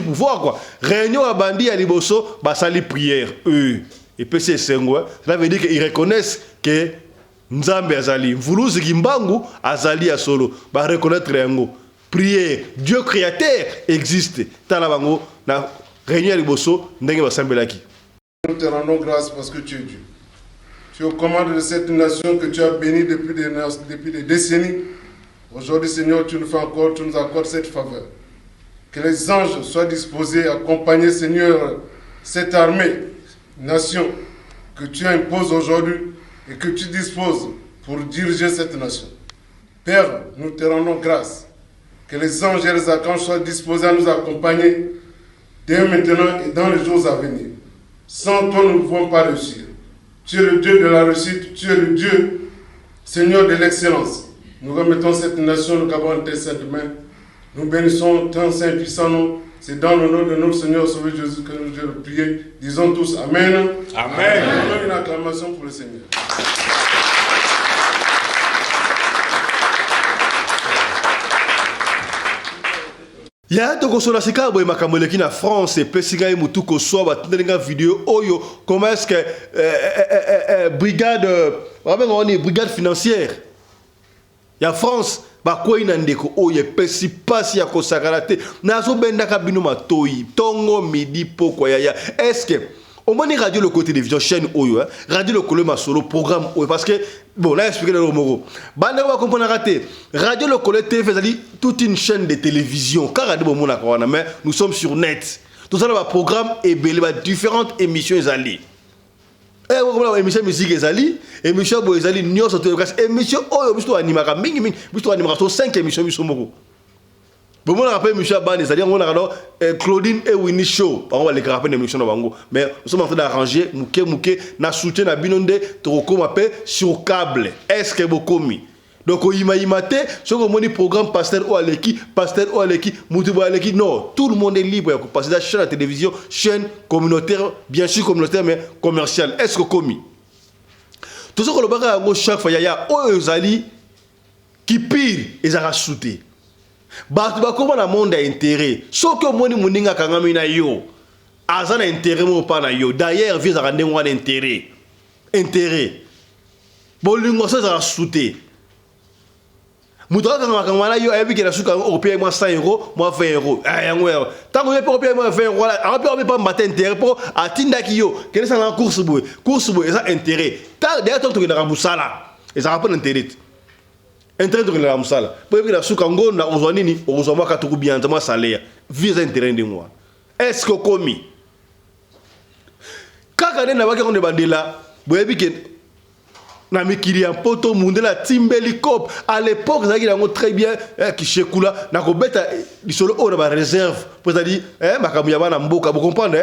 pouvoir quoi. Réunion ya bandi ya liboso, sali prière et puis c'est sengwa, ça veut dire qu'ils reconnaissent que Nzambe azali, Mvulusi Kimbangu azali ya solo, reconnaître yango. Prière, Dieu créateur existe. Tala bango na réunion liboso ndenge basambelaki. Nous te rendons grâce parce que tu es Dieu. Tu es aux commandes de cette nation que tu as bénie depuis des décennies. Aujourd'hui, Seigneur, tu nous accordes cette faveur. Que les anges soient disposés à accompagner, Seigneur, cette armée, nation que tu imposes aujourd'hui et que tu disposes pour diriger cette nation. Père, nous te rendons grâce. Que les anges et les archanges soient disposés à nous accompagner dès maintenant et dans les jours à venir. Sans toi, nous ne pouvons pas réussir. Tu es le Dieu de la réussite, tu es le Dieu, Seigneur de l'excellence. Nous remettons cette nation, nous gardons en tes saintes mains. Nous bénissons ton saint puissant nom. C'est dans le nom de notre Seigneur Sauveur Jésus que nous devons prier. Disons tous Amen. Amen. Nous donnons une acclamation pour le Seigneur. Ya to kosola sika boy makamoleki na France et pesinga mutu ko so ba tindelinga vidéo oyo comment est-ce que brigade brigade financière ya France ba ko ina ndeko oyo pesi pasi ya ko sakarate nazo benda ka bino matoyi tongo midi poko ya est-ce que au moins radio le côté télévision chaîne oyo radio le colonne ma solo programme oyo parce que bon là expliquer le mot bande va comprendre raté radio le colonne TV c'est toute une chaîne de télévision car radio bon mona kwana mais nous sommes sur net tout ça va programme et différentes émissions ezali on émission musique ezali émission bo ezali nyonso to émission oyo biso animaka mingi biso animaka 5 émissions biso moko. Bon, on rappelle Michel Ban, c'est-à-dire on a Claudine et Winnie Show. On va les rappeler des émissions bango. Mais nous sommes en train d'arranger mouké na soutien na binonde to m'appelle sur câble. Est-ce que vous commis? Donc au imate, ce que mon programme pasteur ou aleki, Moutibo aleki. Non, tout le monde est libre pour passer la chaîne à télévision, chaîne communautaire, bien sûr communautaire mais commerciale. Est-ce que commis? Tout ce que le baga chaque fois yaya oyozali qui pire ils a sauté. Bah tu vas comment le monde a intérêt. Sauf que moni muninga kangami na yo. Azan intérêt mo pas na yo. D'ailleurs vise à rendre un intérêt. Intérêt. Bolingo ça a sauté. Mutoka kangama na yo ebi ke na suka au paye moi 100 €, moi 20 €. Yango yo. Tant que pas payer moi 20 €, on peut pas mater intérêt pour atinda ki yo. Quelle est la course boy? Course boy ça intérêt. Tant d'ailleurs tu na musala. Et ça rapporte intérêt. Intérêt de la musala. Pour que la souka ngona ozwanini ozwa ka tuku bien tama salaire. Vise intérêt de moi. Est-ce que commis? Kaka nena baki on bandela, boyebi ke na mikiri en poto mundela timbeli cop à l'époque ça qui a très bien qui chekula na ko beta lisolo o na ba réserve pour ça dire makamuya bana mboka vous comprendre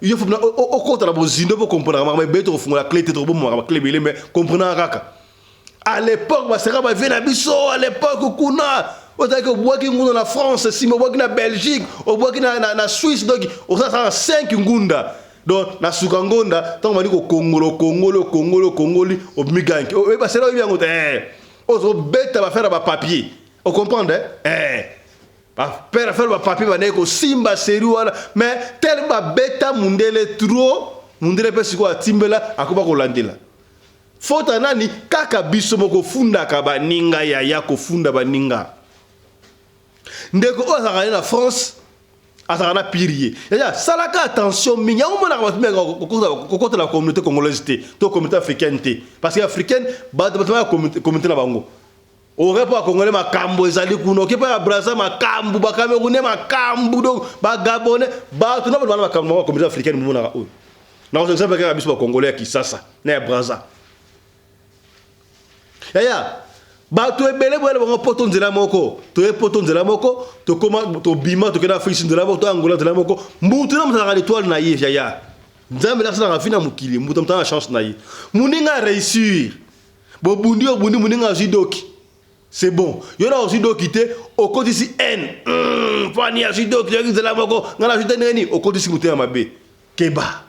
il faut au compte la bozindo pour comprendre mais beto ko funga la clé te trop bon ma clé mais comprendre kaka. À l'époque, Basera vient à Bisso, à l'époque, Kuna, on a que Boaki dans la France, si on na Belgique, on Boaki na Suisse, donc on a 5 ngunda. Donc, na Sukangonda, tant on dit que Congoli, au Migank. Basera vient on bête à faire un papier. On comprend, faire un papier, on Simba, Seruana, mais tellement bête à Mundele trop, Mundele Pesico à Timbela, à Kuba Landela. Fota nani kaka biso moko funda ka baninga ya ko funda baninga ndeko ozakana na France azakana pirier ya salaka attention minya umona ka batumeka kokota la communauté congolaise to communauté africaine parce que africaine ba communauté na bango aurait pas congolais makambo ezali kuno ke pa Brazza makambo ba Camerounais makambo donc ba Gabonais ba to na ba makambo communauté africaine mona ka oyo na ko exemple ka biso ba congolais ki sasa na Brazza. Yaya, ba tu ebele boele bango poto nzela moko, to e poto nzela moko, to koma to bima to kena fisi nzela moko, to Angola nzela moko, mbutu na mtana l'étoile na ye yaya. Nzambe la sana fina mukili, mbutu mtana chance na ye. Muninga réussir. Bo bundi muninga jidoki. C'est bon. Yona jidoki te au côté si N. Fani jidoki nzela moko, ngana jita neni au côté si mutena mabe. Keba.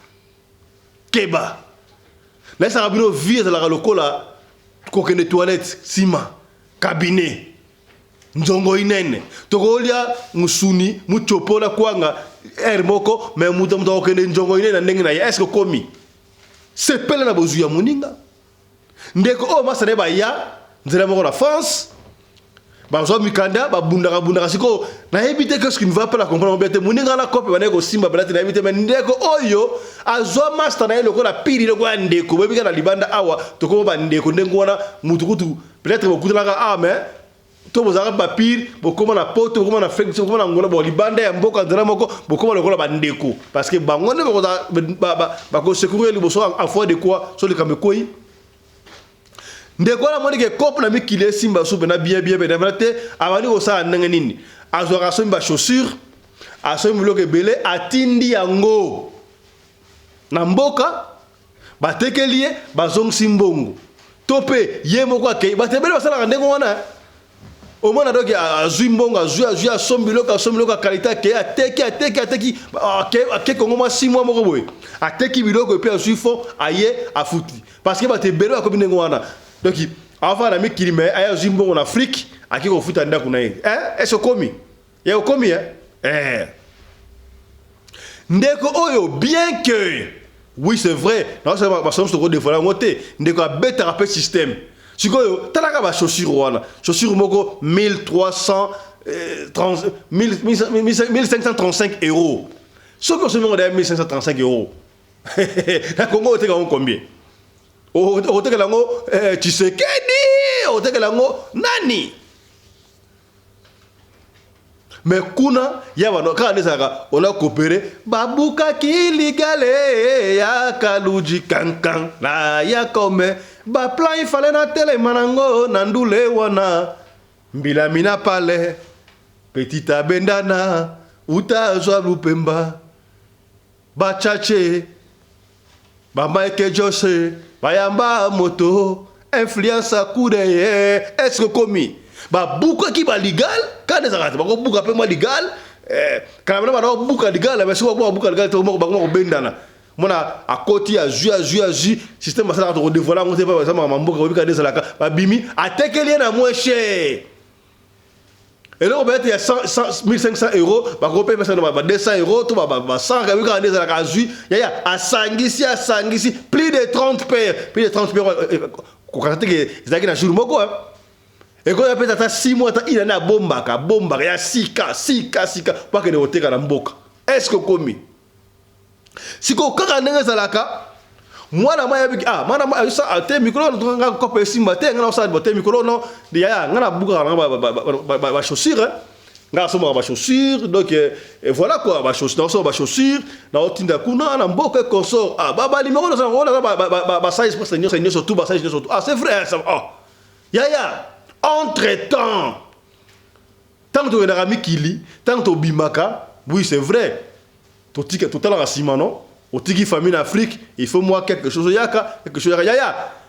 Là ça rabino vie de la lokola. Kokene toilette, sima, cabinet, nzongo inene. Tokolia musuni, muchopola kwanga, moko, mais mutamta okene nzongo inene ndenge na est-ce que komi? C'est pele na bozuya muninga. Ndeko o masane ba ya, nzela moko na France. Bazo mikanda babundaka siko na éviter que ce qui ne va pas la comprendre bien te muninga la copie bana ko simba bala na éviter mais ndeko oyo azo master na ile ko la pili le ko ndeko bebika na libanda awa to ko ba ndeko ndengo wana mutukutu peut-être beaucoup la ah mais to bozaka papir bokoma na poto bokoma na flex bokoma na ngola bo libanda ya mboka ndana moko bokoma le ko la bandeko parce que bango ne ba ko secourir le boso en fois de quoi sur le kamekoi ndeko na monike kope na mikile simba soupe na bien te avani ko sa ndenge nini azwaka somba chaussure asombi loke belé atindi yango na mboka batekelie bazong simbongo tope ye moko akei batebele basala ndenge wana au moins donc azui mbongo azui asombi loka qualité ke ateki ke kongo ma 6 mois moko boye ateki biloko et puis azui fond aye afuti parce que batebele akobi ndenge wana. Donc, avant la mikili mais aya zimbo en Afrique, aki ko futa ndako na ye. Est-ce komi? Ya komi Ndeko oyo bien que oui c'est vrai, non c'est pas parce que on des fois la montée, ndeko a better rappel système. Sikoyo talaka ba chaussure wana. Chaussure moko 1535 €. Ce que ce monde est 1535 €. Na Congo te ga combien? Oteke lango Tshisekedi, oteke lango nani? Mais kuna ya bano ka nesaka on a coopéré babuka kiligale ya kaluji kankan la ya comme ba plan il fallait na tele manango nandule wana mbila mina pale petita bendana uta zwa lupemba ba chache ba Michael Jose bayamba moto influence kude est-ce que commis ba buka ki ba legal quand des arrêtés ba ko buka pe mo legal quand même ba buka legal mais so ba buka legal to mo ba ko bendana mona akoti ya ju système ba sala to dévoiler on sait pas ça mamboka ko bika des alaka ba bimi atekeli na moins cher et là on va être 1500 €, ba ko payer personne ba 200 €, to ba 100 ka bika des alaka ju ya asangisi plus de 30 paires ko kata ke zaki na jour moko et quand on appelle ça 6 mois il en a bomba ya sika pas que ne oteka na mboka est-ce que komi siko kaka ndenge zalaka mwana maya biki mana sa ate micro no nga ko pe simba te nga sa bote micro no de ya nga na buka ba chaussure nga so ba chaussure donc et voilà quoi ba chaussure na otinda kuna na mboka consort ba numéro no sa ba size pour seigneur surtout ba size surtout c'est vrai ça ya entre-temps, tant que tu as Mikili, tant que tu Bimaka, oui c'est vrai, tu as tout à Simano, tu as famille en Afrique, il faut moi quelque chose, quelque chose,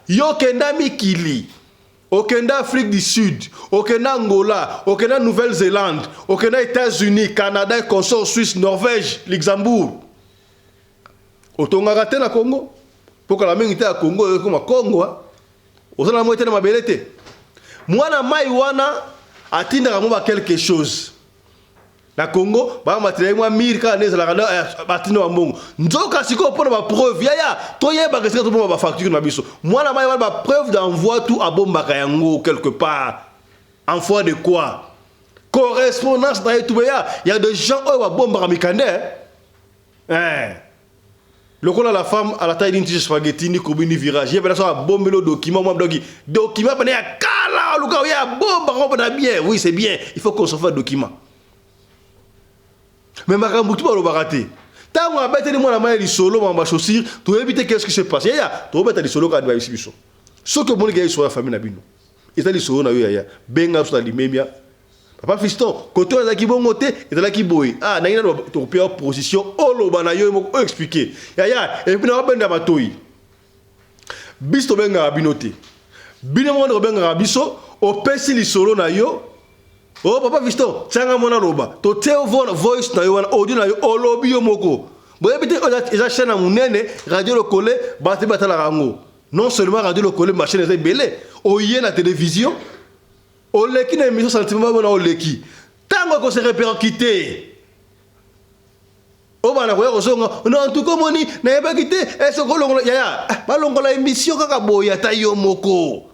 Yokenda Mikili, Okenda Afrique du Sud, Okenda Angola, Okenda Nouvelle-Zélande, Okenda États-Unis, Canada, consort Suisse, Norvège, Luxembourg. Otonga raté na Congo, pour que la main était à Congo, comme à Congo, on a la moitié de ma belleté. Mwana mai wana atinda kama quelque chose na Congo ba matériel moi mirka neza la kana batinda mbongo nzoka siko pona ba preuve ya toyeba que c'est to ba facture na biso mwana mai wana ba preuve d'envoi tout à bomba kayango quelque part en foi de quoi correspondance na tout ya il y a des gens qui ba bomba mikande le coup la femme à la taille d'une tige spaghetti ni combini virage il y a ça bombe le document moi document pendant ya kala luka ya bombe on bien oui c'est bien il faut qu'on se fasse document mais makambu tu ba lo baraté tant on bête ni moi la maille solo ma chaussure tu éviter qu'est-ce qui se passe ya tu bête solo ka ba ici biso ce que mon gars sur la famille na bino et ça solo na yo ya benga sur la limemia papa fiston côté za ki bongote et za ki boy na ina to père position oloba na yo mo expliquer ya et puis na benda matoi bisto benga binote bino mo ndo benga biso o pesi li solo na yo papa fiston sanga mona loba to tell voice na yo audio na yo olobi yo moko boye bité eza chaîne munene radio le collé bati batala rango non seulement radio le collé machine eza belé o yé na télévision o leki na émission sentiment bona o leki tango ko se répercuter o bana ko yako songa non tout comme ni na yeba kité est-ce que longola ya ba longola émission kaka boya ta yo moko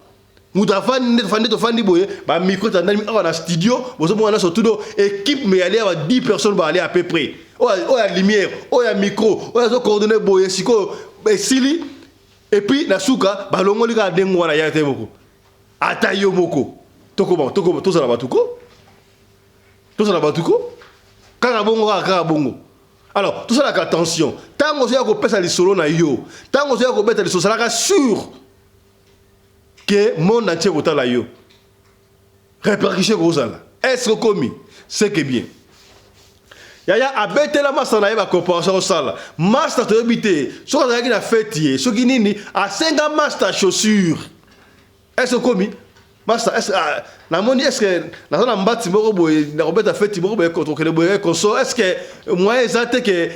muta fandi boye ba micro tandani na studio bozo mona surtout équipe mais aller à 10 personnes ba aller à peu près oh la lumière oh ya micro oh ya coordonner boye siko sili et puis na suka ba longoli ka dengo wana ya te moko ata yo moko toko to ça la batuko kaka bongo alors tout ça la attention tango ya ko pesa li solo na yo tango ya ko beta li solo ça la sûr que mon entier otala yo répercussion kozala est-ce que commis c'est que bien yaya abete la master na yeba corporation sala master to habité so ka na fête so ki nini a 5 master chaussures est-ce que commis master est-ce na moni est-ce que na na mbati moko boye na robeta fête moko boye contre le boye conso est-ce que moi ezate que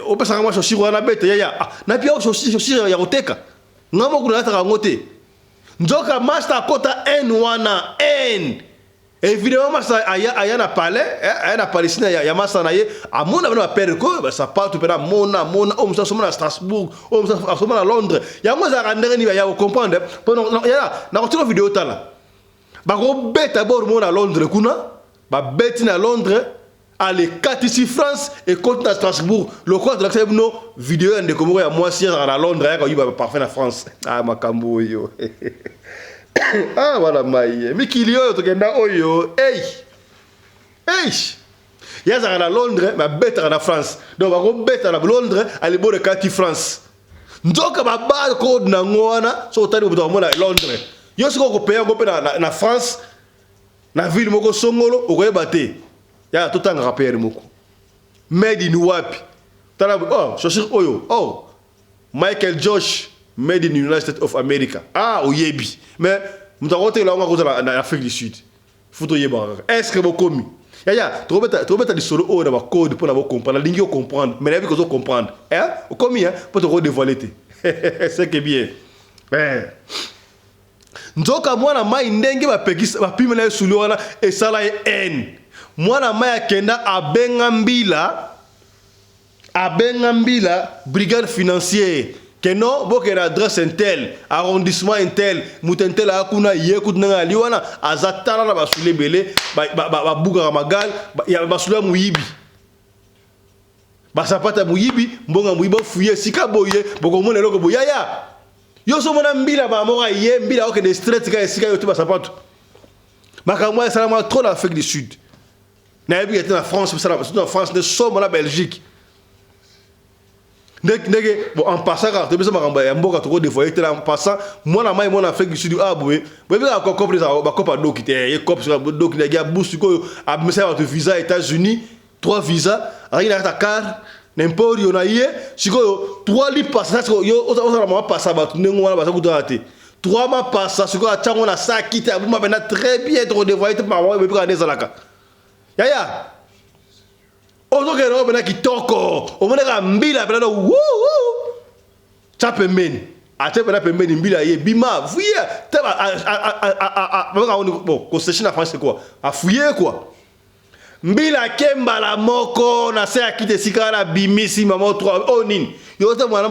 o pesa kama chaussures na bete yaya na pia chaussures ya koteka ngamo kuna hata ngote njoka master kota N wana N évidemment master aya na palais aya na Palestine ya master na ye amona bana perdre ko ba sapato pera mona o musa soma na Strasbourg o musa soma na Londres ya moza kandere ni ya comprendre pendant ya na ko vidéo tala ba ko beta bor mona Londres kuna ba beti na Londres allez 4 ici France et contre à Strasbourg le quoi de la vidéo de comment ya moi si à Londres ya ko yiba parfait na France makambo yo voilà maïe mais kilio to kenda oyo ya za na Londres ma bête na France donc ba ko bête na Londres allez bo de 4 France ndoka ba ba code na ngwana so tani bo mo na Londres yo siko ko payer ko na France na ville moko songolo o ko bate ya totanga rappeur moko made in wapi tala chaussure oyo Michael Josh made in United States of America oyebi mais mutakote la ngako na Afrique du Sud futo yeba est-ce que bokomi ya trobeta di solo na ba code pour na comprendre lingi comprendre mais la vie ko comprendre komi pour te dévoiler c'est que bien nzoka mwana mai ndenge ba pekisa ba pimela sulu wana esala en mwana maya kenda abenga mbila brigade financière que non boke na adresse intel arrondissement intel mutentel akuna yekut na liwana azatala na basule belé ba buga magal ya basule muyibi basapata muyibi mbonga muyiba fuye sika boye boko mona loko boya yo so mona mbila ba moka ye mbila oke de street ka sika yo tu basapatu makamwa salama trop la Afrique du Sud. Na yebi était en France, en France, ne sommes en Belgique. Bon, en passant, quand tu es en passant, moi, en Afrique du Sud, boy, encore compris ça, pas d'eau qui était, d'eau qui a boosté, à me visa États-Unis, 3 visas, rien à ta carte, n'importe où, si 3 livres passent, on passe à battre, on va passer à battre. 3 mois passent, si on a ça quitté, vous m'avez très bien trop dévoilé, par moi, mais pas des alaka. Yaya ozo ke ro bena kitoko o mona ka mbila bena no wu chape men ate bena pembeni mbila ye bima fuye teba bon concession en France c'est quoi a fuye quoi mbila kemba la moko na se akite sikala bimisi mama 3 onin yo te mwana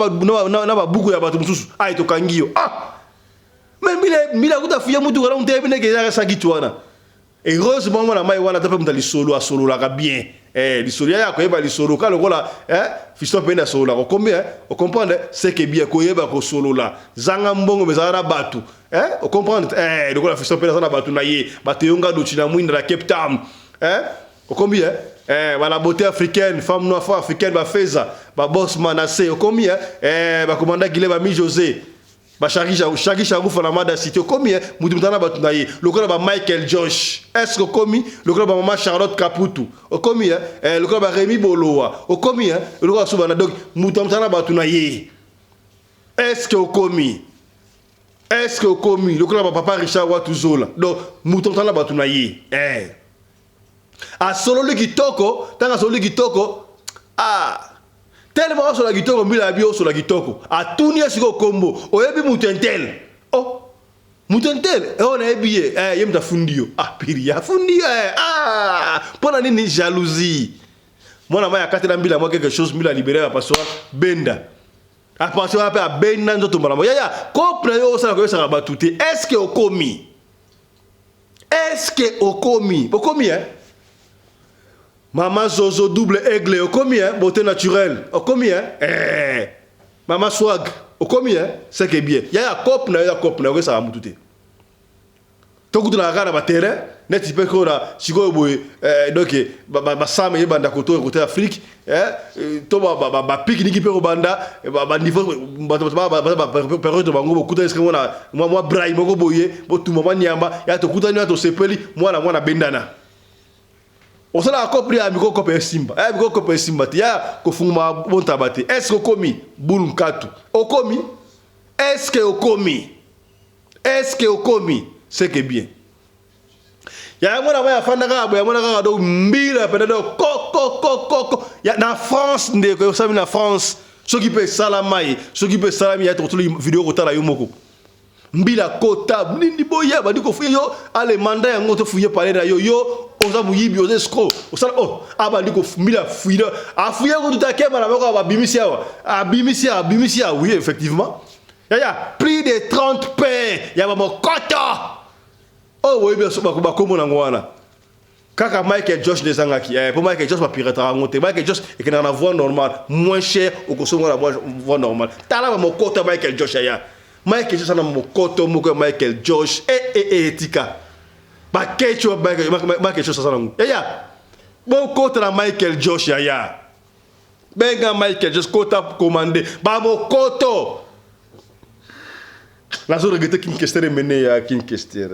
na ba buku ya batu mususu ai to kangio mais mbila kuta fuye mutu kana unte bene ke ya sakitwana. Heureusement, moi, la maille, on a tapé dans les solos à solo là bien. Les solos, il y a quoi, les solos, quand le gars là, fiston peine à solo là, combien, on comprend, c'est que bien quoi, il y a quoi solo là, zangambongo mais ça a battu, on comprend, le gars fiston peine à ça battu naïe, battu yonga do china mouine la Cape Town, on combien, la beauté africaine, femme noire africaine, ba feza, ba boss manassé, on combien, ba commandant Guilhem Ami José. Ba Shagi Shagouf na mada cité combien mutana batunaye le club ba Michael Josh est-ce que commis le club ba maman Charlotte Caputu o combien le club ba Rémi Boloa o combien le club subana donc mutana batunaye est-ce que commis le club ba papa Richard Watuzola donc mutana batunaye a solo le kitoko tanga solo le kitoko tellement sur la guitare mbila bio sur la guitare a tunia siko kombo oyebi mutentel mutentel on a ebie yemta fundio piri ya fundio pona nini jalousie mwana maya katela mbila moi quelque chose mbila libéré la passoire benda à partir de la Benin, yaya, couple yo ça que ça va tout. Est-ce que au commis? Est-ce que au commis? Au commis hein? Maman Zozo double aigle au commis hein? Beauté naturelle. Au commis hein? Maman swag au commis hein? C'est que bien. Yaya couple na ça va tout. Tout na gara ba terrain, net type ko na siko boy donc ba sama yebanda côté Afrique to ba pique-nique pe banda ba niveau ba période bango bokuta est-ce que moi braille moko boye bo tout moment nyamba ya to kuta nyato sepeli mwana bendana osala akopri amiko kope simba amiko kope simba ya ko fuma bonta bate est-ce que komi bulukatu okomi est-ce que okomi c'est que bien ya mwana ba fanda ka ba mwana ka do mbila penda do ko ya na France ndeko sabi na France ceux qui peut salamai ceux qui peut salami ya to vidéo ko tala yo moko mbila kota nini boya ba diko fuyo ale manda ya ngoto fuyo parler na yo oza muyibi oza escroc osala aba diko mbila fuyo afuyo ko tutakema na moko abimisia oui effectivement ya plus de 30 pains ya ba mokoto oui bien sûr ba komo na ngwana kaka Michael Josh desangaki pour Michael Josh ba pirata ngote Michael Josh et que na voix normale moins cher au kosongo la voix normale tala ba mokoto Michael Josh ya Michael Josh na mokoto moko Michael Josh tika ba kecho Michael Josh sana ngo ya mokoto na Michael Josh ya benga Michael Josh kota commandé ba mokoto la zone regretté King Kester mené ya King Kester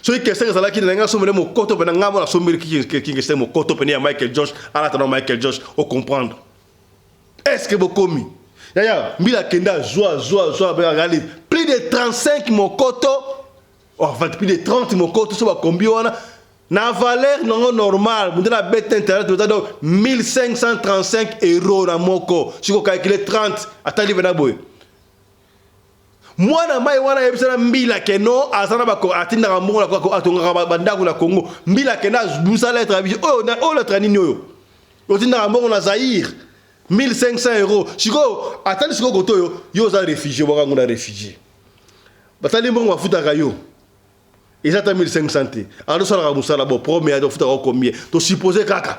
so Kester ça là qui n'a sombre mon koto pena ngamo la sombre King Kester mon koto pena Michael Josh ala tano Michael Josh au comprendre est-ce que vous commis ya mbila kenda joie regarder plus de 35 mon koto enfin plus de 30 mon koto so ba combien wana na valeur non normal vous la bête internet vous donc 1535 € na moko si vous calculer 30 attendez venez boy mwana mai wana yebisana mbila keno azana bako atinda ngambongo la kwa atonga bandaku na Congo mbila kena busa lettre abi na lettre nini oyo otinda ngambongo na Zaire 1500 €. Siko atali siko koto yo za réfugié baka nguna réfugié batali mbongo mafuta kayo ezata 1500 te alors ça la musala bo premier do futa ko combien to supposer kaka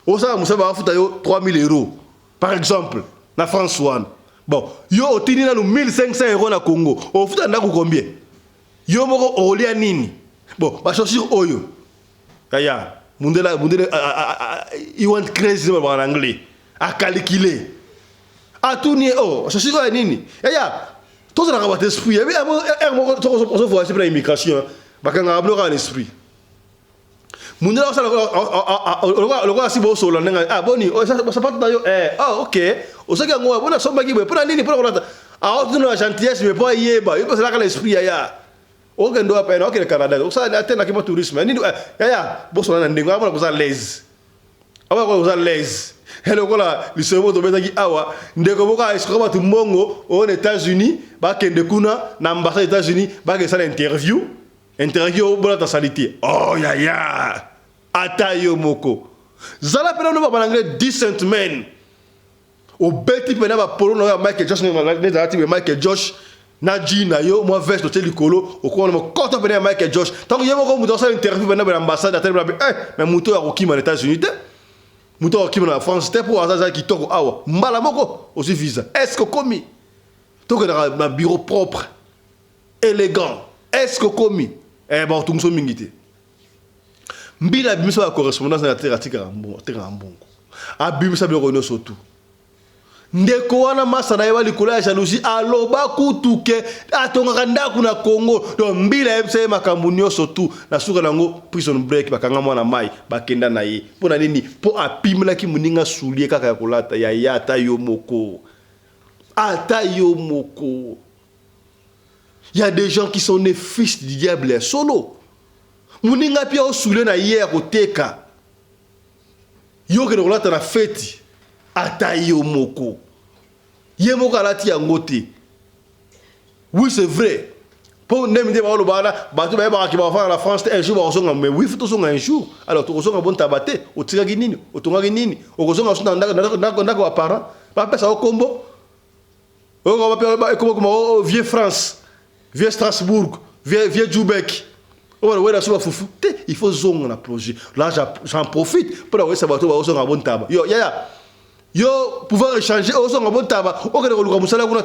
osa musaba mafuta yo 3000 € par exemple na France one. Bon, yo otini na 1500 € na Congo. O futa ndako combien? Yo moko olia nini? Bon, ba chaussure oyo. Kaya, mundela you want crazy en anglais. A calculer. A tourner chaussure nini? Kaya, to ça na ba esprit. Et bien moko to faut acheter pour l'immigration. Ba kanga abloka l'esprit. Mundela ça le roi si bo solo nga boni ça pas dayo OK osaka ngwa bona somba ki pour nini pour kolata tuna gentillesse mais pas yeba yo parce que l'esprit ya OK ndo apa OK le Canada ça atteindre ki tourisme nini ya bo solo na ndengo abona ko l'aise aba ko l'aise hello kola lisebo to betaki awa ndeko boka esiko ba tumbongo aux États-Unis ba kende kuna na ambassade des États-Unis ba ke sala interview bona ta salité ya Atayo moko. Zala pena no ba anglais decent men. O beti pena ba polo no Michael Josh na Michael Josh na Gina yo moi veste hotel likolo o ko no koto pena Michael Josh. Tango yemo ko muto sa interview pena ba ambassade atel ba mais muto ya kokima na États-Unis te. Muto ya kokima na France te pour azaza ki toko awa. Mbala moko aussi visa. Est-ce que commis? Toko na bureau propre élégant. Est-ce que commis? Bon tout so mingité. Mbila bimisa ba correspondance na terre mbongo abimisa be reno surtout ndeko wana masana ya likolo ya jalousie aloba kutuke atonga ndaku na Congo donc mbila yebisa makambo nyonso surtout na suka nango prison break bakanga mwana mai bakenda na ye pona nini po apimela ki muninga soulier kaka ya kolata ya yata yo moko ata yo moko. Il y a des gens qui sont nés fils du diable solo. Muninga pia osule na hier koteka. Yo ke rolata na feti ata yo moko. Ye moko alati yangote. Oui, c'est vrai. Pour n'aimer pas le bana, bateau ba ki ba faire la France un jour ba songa mais oui, faut songa un jour. Alors to songa bon tabate, o tiragi nini, o tonga nini, o songa sunda ndako apparent. Ba pesa au combo. Comment vieux France, vieux Strasbourg, vieux Djoubek. Il faut zonger un projet. Là, j'en profite pour avoir ça un bon tabac. Yo, pouvoir échanger au son bon tabac. Au cas où nous avons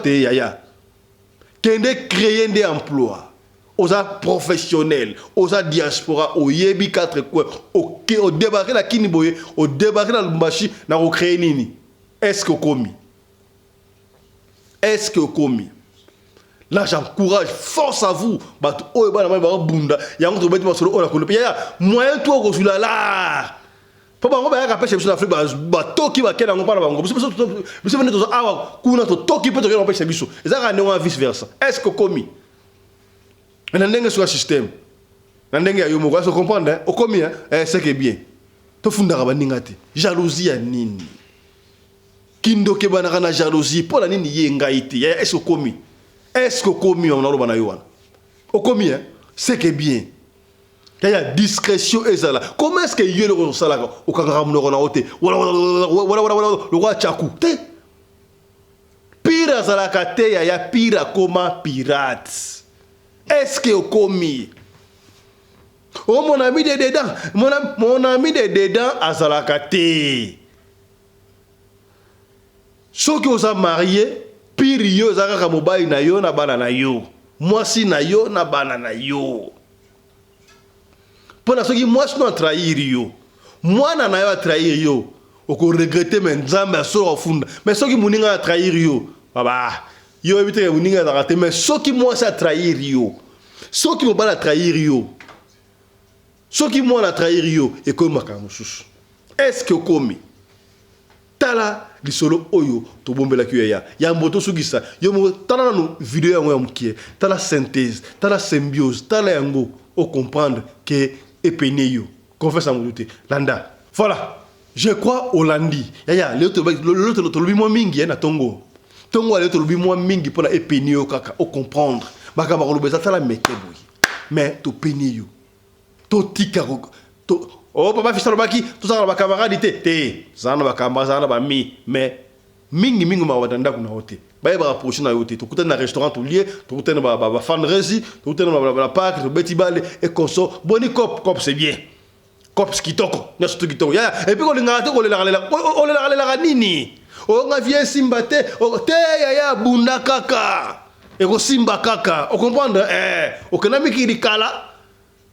créer des emplois aux professionnels, aux diaspora, au Yebi 4 coins, au débarquer la Kiniboye, au débarquer la Lumbashi, na au créer nini. Est-ce que commis? Est-ce que commis? Là, j'encourage, force à vous. Oh, bunda. Ya on trouve sur la colonne. Ya moyen toi au là là. Papa on va rappeler chez l'Afrique bateau qui va quel on parle bango. Vous venez tous ah kuna to toki peut que on pêche biso. Et ça on vice versa. Est-ce que commis? On ndenge sur le système. Ndenge ya yomo, vous comprenez? Au commis c'est que bien. To funda ba ningati. Jalousie ya nini? Kindo ke bana na jalousie pour la nini yengaiti. Est-ce que commis? Est-ce que commis on a le banayoana? Au commis c'est que bien. Il y a discrétion et ça là. Comment est-ce que il y a le ça là au kangaram no na hote? Voilà le roi Tchakou. Pira za la kate ya pira comme pirate. Est-ce que au commis? Oh mon ami de dedans, mon ami de dedans à Zalakate. Ceux qui ont marié pire yo zaka mobile na yo na bana na yo mwasi na yo na bana na yo pona soki mwasi no trahir yo mwana na yo trahir yo oko regretter men nzambe so ofunda mais soki muninga trahir yo baba yo ebite muninga za rater mais soki mwasi trahir yo soki mobala trahir yo soki mwana trahir yo e ko makambo susu est-ce que komi tala lisolo oyo to bombela kiya ya mboto sugisa yo mo tala no vidéo yango ya mukie tala synthèse tala symbiose tala yango o comprendre que epene yo confesse en douter landa voilà je crois Hollandi ya le to lobi mo mingi na tongo le to lobi mo mingi pour la epene yo kaka o comprendre baka ba ko lobeza tala mekeboyi mais to pene yo to tika to oh papa fisalo baki tout ça ba camarade te zana ba camarade zana ba mi mais mingi ma wadanda kuna hote ba ba approcher na hote to kutana na restaurant to lié to kutana ba fanrezi to kutana ba park to beti bale et conso boni cop c'est bien cop skitoko na sto kitoko ya et puis ko linga te ko le la nini o nga vie simba te ya bunda kaka e ko simba kaka o comprendre o kana mikiri kala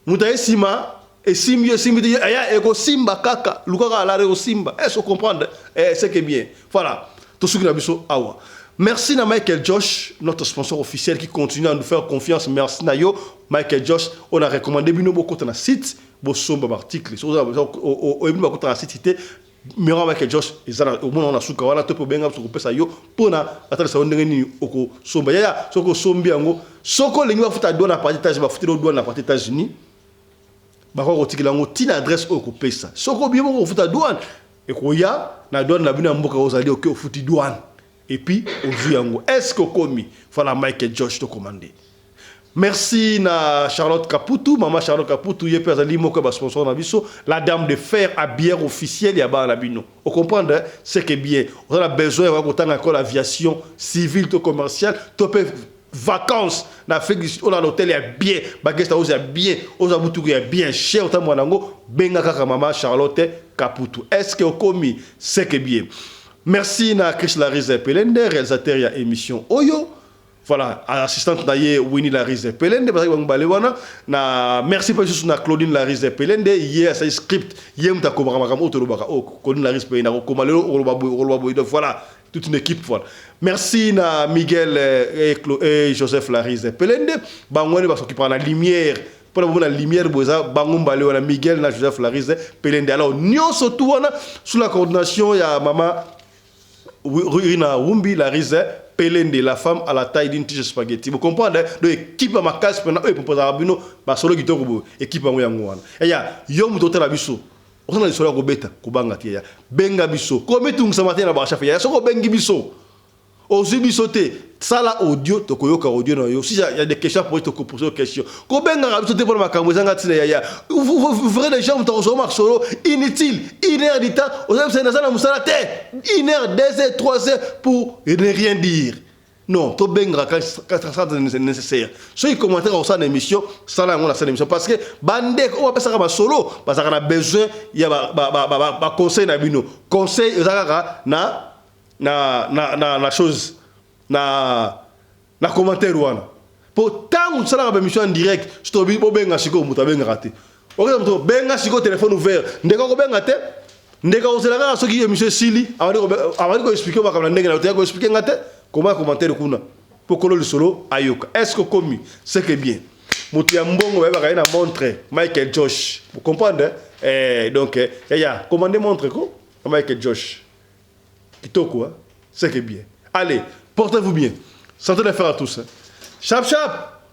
mutaye sima et simba aya ego simba kaka lukaka alare o simba est-ce que vous comprenez c'est que bien voilà tout ce que nous biso awa merci na Michael Josh notre sponsor officiel qui continue à nous faire confiance merci na yo Michael Josh on a recommandé bino beaucoup na site bo somba article so o ebino beaucoup na site Mira Michael Josh ezana au moins on a suka wala to po benga so ko pesa yo pona atala sa ndenge ni oko somba ya soko sombi yango soko lengi ba futa douane na partage ba futa douane na partage États-Unis bako kotikila ngo tina adresse o ko pesa soko bien ko futa douane e ko ya na douane na bina mboka ozali o ke futi douane et puis au vu yango est-ce que komi fala Michael Josh to commander merci na Charlotte Caputu maman Charlotte Caputu ye pezali moko ba sponsor na biso la dame de fer à bière officielle ya ba na bino on comprendre c'est que bien on a besoin de kotanga encore l'aviation civile to commerciale to peut vacances na Afrique du Sud on a l'hôtel ya bien ba guest house ya bien on a butu ya bien cher ta mwanango benga kaka maman Charlotte Caputu est-ce que komi c'est que bien merci na Chris Larize Pelende réalisateur ya émission Oyo voilà assistante naie Winnie Larize Pelende parce que ngbalwana na merci pas juste na Claudine Larize Pelende hier ça script hier mta ko makama oto lobaka o Claudine Larize Pelende ko komalelo o voilà toute une équipe voilà merci na Miguel et Joseph Larize Pelende bangwani ba s'occuper na lumière pour la lumière boza bangumbale wana Miguel na Joseph Larize Pelende alors nyonso tout wana sous la coordination ya mama Rina Wumbi Larize Pelende la femme à la taille d'une tige spaghetti vous comprenez de équipe ma casse pendant pour abino ba solo kitoko bo équipe ngo yango wana ya yo muto la biso on a solo ko beta ko banga tia benga biso ko metung sa matin na ba chef ya soko bengi biso ozubi sauté ça là audio to koyoka audio na yo si il y a des questions pour te poser des questions ko benga ka sauté pour makambo zanga tina ya vous verrez les gens ont zo solo inutile 1 heure de temps aux hommes c'est na musala te 1 heure 2 heures 3 heures pour ne rien dire. Non, to benga quand ça c'est nécessaire. Ceux qui commentent au sein de l'émission, ça là on a cette émission parce que bande on va passer à solo parce qu'on a besoin il y a ba conseil na bino. Conseil ezaka na chose na commentaire wana. Pour tant ça la émission en direct, je te dis benga siko muta benga raté. OK, to benga siko téléphone ouvert. Ndeka ko benga te. Ndeka ozelaka soki émission sili avant de expliquer ba comme ndenge na te ko expliquer ngate. Comment commentaire kuna pour que le solo ayoka est-ce que comme c'est que bien mutu ya mbongo ba ka ina montre Michael Josh vous comprenez donc ya commandez montre ko Michael Josh kitoko c'est que bien allez portez-vous bien santé de faire à tous chap chap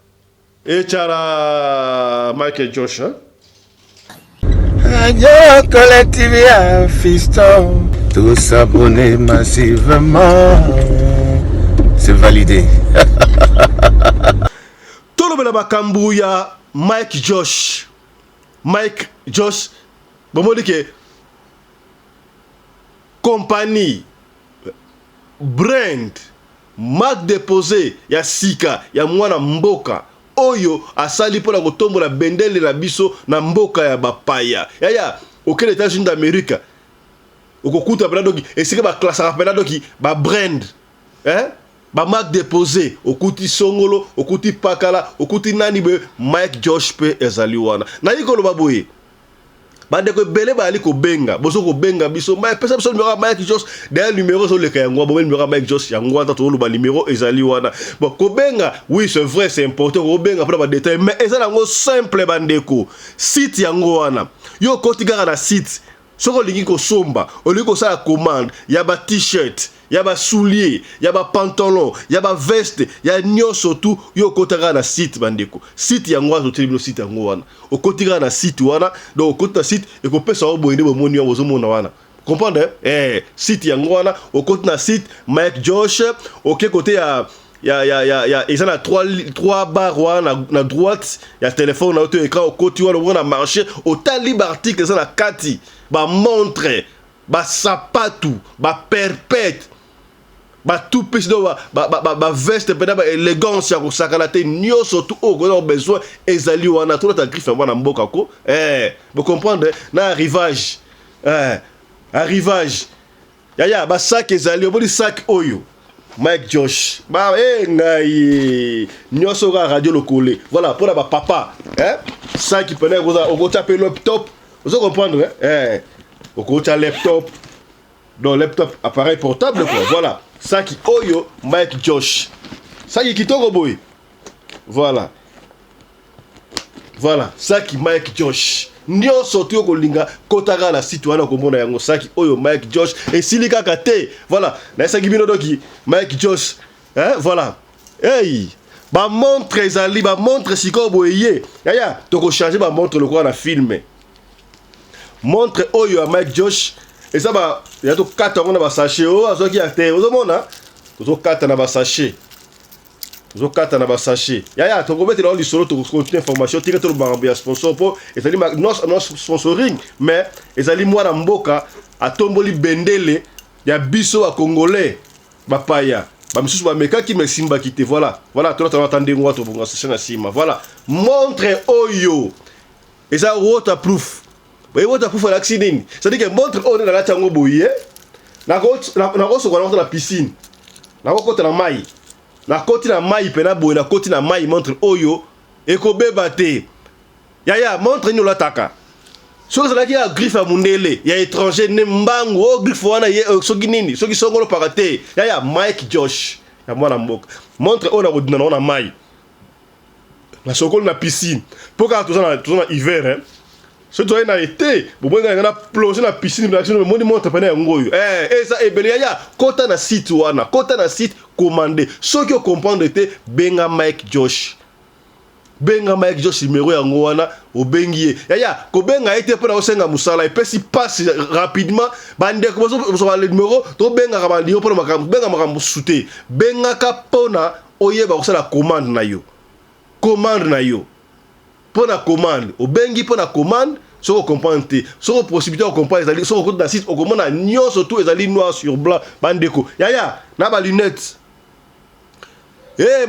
et tchara Michael Josh Radio Collective Fiston tous abonnés massivement. C'est validé. Tout le monde a Kambouya, Mike Josh. Bon, moi, que compagnie, brand, marque déposée, il y a Sika, il y a Mwana Mboka. Oyo, a sali pour la kotombo la bendele la biso, na Mboka ya bapaya. Ya, auquel États-Unis d'Amérique. Okokuta penadoki, et c'est que ba classe à penadoki, ba brand. Hein? Ba marque déposé okuti songolo okuti pakala okuti nani be Mike Josh pe ezali wana na yiko lo baboye bande ko bele ba ali ko benga boso ko benga biso ma pesa biso numéro Mike Josh derrière numéro so le kayangwa bo numéro Mike Josh yangwa ta to lo ba numéro ezali wana bon ko benga oui c'est vrai c'est important ko benga pour ba détail mais ezala ngo simple bandeko site yango wana yo koti gara na site soko lingi ko somba oliko sa commande ya ba t-shirt ya ba soulier ya ba pantalon ya ba veste ya nyoso tout yo kotaka na site bandeko site yango azo telebino site yango wana okotika na site wana donc okota site ekopesa oboyinde bomoni yo bozomona wana comprendre site yango wana okota na site Mike Josh ok côté ya ils ont la 3 barres na droite ya téléphone na auto écran au côté wana marché au talibre article ça la kati ba montre ba sapatu ba perpète ba tout petit ba veste pena ba élégance ya ko sakala te nyoso tout o ko besoin ezali wana tout ta griffe wana mboka ko vous comprenez na arrivage ya ba sac ezali obodi sac oyo Mike Josh ba ngai nyoso ga radio lokole voilà pour la papa sac qui pena ko taper laptop vous comprenez au côté laptop dans laptop appareil portable quoi voilà ça qui oyo Mike Josh ça qui kitoko boy voilà ça qui Mike Josh nyo sorti ko linga kotaka la site wana ko mona yango ça qui oyo Mike Josh et silika kate voilà na ça qui bino doki Mike Josh voilà ba montre ezali ba montre siko boye ya to ko changer ba montre le quoi na filmer montre oyo à Mike Josh et ça va il y a tout 4 ans na ba sachet azo ki acteur ozomona ozo 4 na ba sachet ya to ko mettre dans le solo to continuer information tire to ba mbia sponsor po et ça dit non sponsoring mais ezali mwana mboka atomboli bendele ya biso a congolais bapaya ba misusu ba meka ki mesimba kite voilà to attendre ngwa to bonga session na sima voilà montre oyo et ça waterproof. Vous voyez, vous avez l'accident. C'est-à-dire que montre on est dans la tango boye. Na côte la piscine. Na côte la maille. Na côte la maille pena boye na côte la maille montre oyo et ko bebate. Ya montre nous l'attaque. So ça qui a griffe à mundele, ya étranger ne mbango griffe wana ye soki nini, soki songolo parate. Ya Mike Josh. Ya mwana mboka. Montre on a rodina na maille. Na sokolo na piscine. Pourquoi tout ça na hiver hein? Ce doit être été, bon on a plongé dans la piscine, mais monte pendant ngoyo. Ça et belia kota na site commandé. Ceux qui comprennent était benga Mike Josh. benga Mike Josh numéro ya ngwana obengi yaya ko benga été pona osenga musala et si passe rapidement bande ko so le numéro to benga ka bandi pona makambo benga makambo souté benga ka pona oyeba ko sala commande na yo pona commande obengi pona commande so comprendre te so possibilité de comprendre ezali so ko dans site o komona nyonso tout ezali noir sur blanc bande ko yaya na ba lunette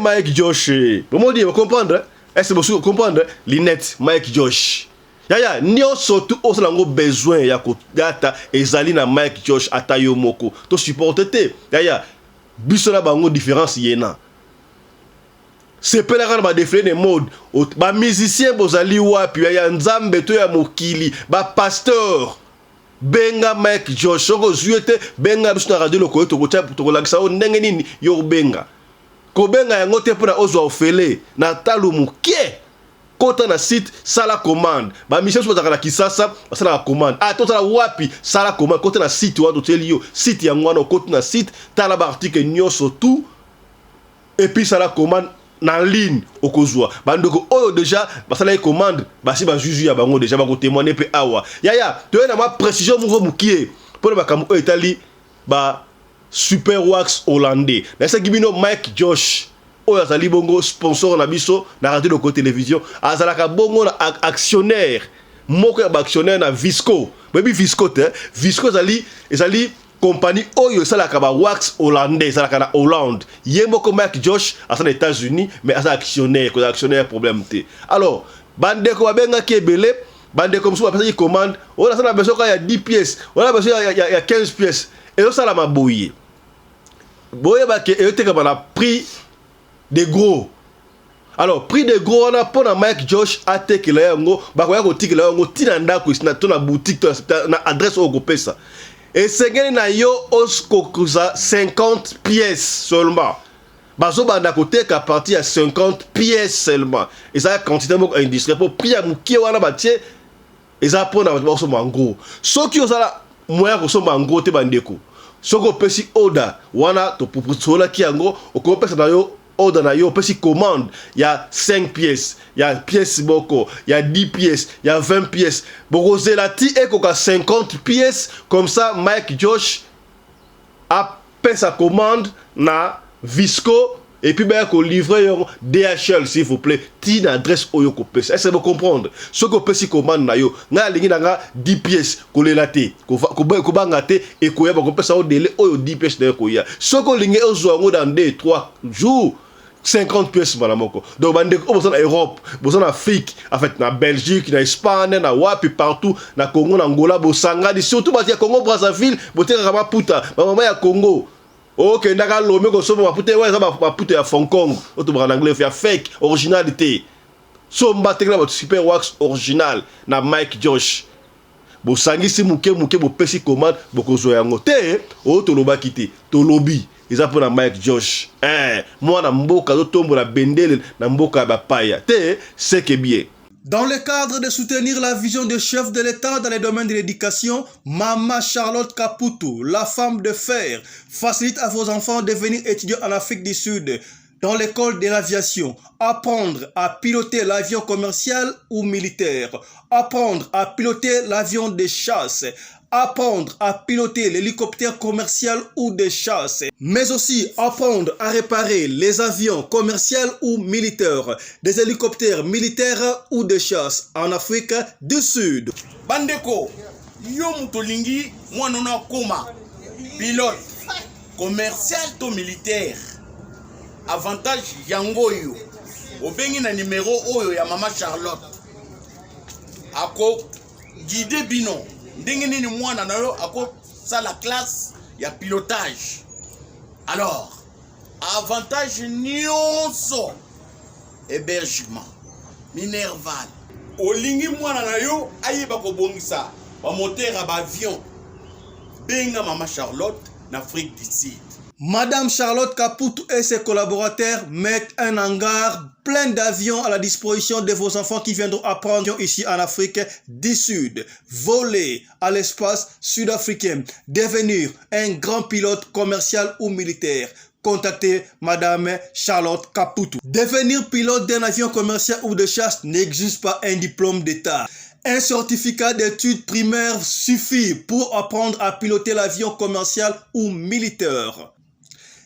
Mike Josh comment dire comprendre est-ce que vous comprenez Linette Mike Josh yaya nio surtout aussi lango besoin ya ko data ezali na Mike Josh atayo moko to supporter te yaya biso na bango différence yena c'est pas la ba défilé de mode ba musicien bozali wapi yaya nzambe to ya mokili ba pasteur benga Mike Josh soko zuete benga biso na radio loko to ko lakisa o ndenge nini yo benga kobenga yango te pona ozwa ofele na talu mukie kota na site sala commande ba mission so zakala kisasa sala commande to sala wapi sala commande kota na site wa to telio site yango wana kota na site tala ba article nyonso tout et puis sala commande na ligne okozwa bandoko oyo déjà basala commande basi ba juju ya bango déjà ba ko témoigner pe awa yaya to na ma précision mo mukie pona ba kamu etali ba Super Wax hollandais. Dans ce gibino Mike Josh, oyo azali bongo sponsor na biso na radio de télévision, azalaka bongo na actionnaire, moko ya actionnaire na Visco. Baby Visco te, Visco ezali compagnie oyo salaka ba wax hollandais, ezalaka na Hollande. Yemoko Mike Josh asa na États-Unis, mais asa actionnaire problème te. Alors, bande ko babenga kebele, bande comme ça personne commande, on a besoin il y a 10 pièces, on a besoin il y a 15 pièces. Et ça la maboye. Boye ba ke ete ka bana prix de gros. Alors prix de gros on a pour na Mike Josh ateke la yango ba ko ya ko tikela yango tina ndako na to na boutique to na adresse au pesa. Et sengeni na yo osko kuza 50 pièces seulement. Bazo banda ko teka partir à 50 pièces seulement. Et ça quantité moko industrielle pour pia mukie wana batie et ça pour na ba so mango. Soki osala moya ko so mango te bandeko. Soko pesi order wana to proposola ki yango oko pesa na yo order na yo pesi commande ya 5 pièces ya pièces boko ya 10 pièces ya 20 pièces boko zelati ekoka 50 pièces comme ça Mike Josh a payé sa commande na Visco et puis ben ko livrer yon DHL s'il vous plaît tin adresse oyo ko pesa est-ce que vous comprendre ce ko pesi commande na yo na lingi na 10 pièces ko lelate ko bangate et ko ya ba ko pesa o délai oyo 10 pièces na ko ya ce ko lingi ozo ngo dans 2-3 jours 50 pièces malamoko donc bande ko bosa na Europe bosa na Afrique en fait na Belgique na Espagne na wapi partout na Congo na Angola bosanga surtout ba Congo Brazzaville boteka ka puta mama ya Congo. Ok, ndaka lomé ko somo mapute ouais ça mapute ya Hong Kong. Auto en anglais fait fake originalité. So mbatekla ba Super Wax original na Mike Josh. Bo sangisi muke bo pesi commande boko zo yango te o to loba kité to lobby. Ils appellent Mike Josh. Moi na mboka zo tombo na bendele na mboka ba paya. Te c'est que bien. Dans le cadre de soutenir la vision du chef de l'État dans les domaines de l'éducation, Mama Charlotte Caputo, la femme de fer, facilite à vos enfants de venir étudier en Afrique du Sud dans l'école de l'aviation, apprendre à piloter l'avion commercial ou militaire, apprendre à piloter l'avion de chasse, apprendre à piloter l'hélicoptère commercial ou de chasse, mais aussi apprendre à réparer les avions commerciaux ou militaires, des hélicoptères militaires ou de chasse en Afrique du Sud. Bandeko, yo mutolingi mwanona koma pilote commercial to militaire. Avantage yango yo. Obengi na numéro oyo ya Mama Charlotte. Ako guide bino. Ndenge nini mwana na yo ako sa la classe ya pilotage. Alors, avantage nyonso hébergement minerval. Olingi mwana na yo ayeba ko bongisa ba moteur ba avion. Benga Mama Charlotte na Afrique du Sud. Madame Charlotte Caputo et ses collaborateurs mettent un hangar plein d'avions à la disposition de vos enfants qui viendront apprendre ici en Afrique du Sud. Voler à l'espace sud-africain, devenir un grand pilote commercial ou militaire, contactez Madame Charlotte Caputo. Devenir pilote d'un avion commercial ou de chasse n'existe pas un diplôme d'État. Un certificat d'études primaires suffit pour apprendre à piloter l'avion commercial ou militaire.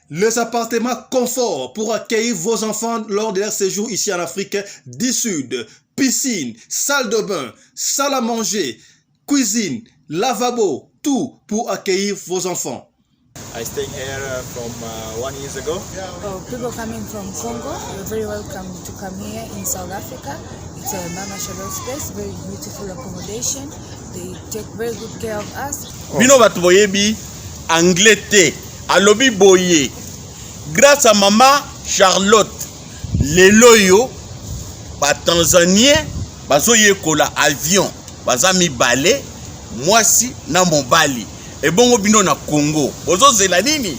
Les appartements confort pour accueillir vos enfants lors de leur séjour ici en Afrique du Sud. Piscine, salle de bain, salle à manger, cuisine, lavabo, tout pour accueillir vos enfants. I stayed here from 1 year ago. People coming from Congo, you're very welcome to come here in South Africa. It's a Mama Charlotte space, very beautiful accommodation. They take very good care of us. Bino batu boyebi anglais te, alobi boye. Grâce à Mama Charlotte, lelo yo ba Tanzanien bazoye kola avion, bazami balé, mwasi na mobali. Et bon bino na Congo. Bozo zelanini.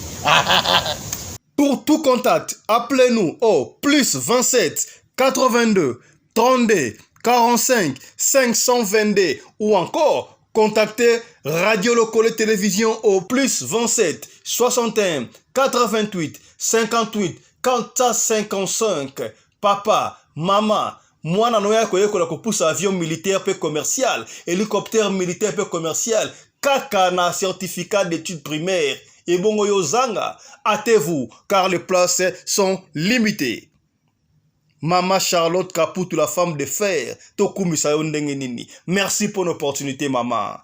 Pour tout contact, appelez-nous au plus 27 82 32 45 522 ou encore contactez Radio Locale Télévision au plus 27 61 88 58 455. Papa, maman, mwana noya koyekola kopusa avion militaire pe commercial, hélicoptère militaire pe commercial, kaka na certificat d'études primaires. Et bon yozanga, hâtez-vous car les places sont limitées. Mama Charlotte Caputo, la femme de fer, Tokumi Sayo Ndenge Nini. Merci pour l'opportunité, maman.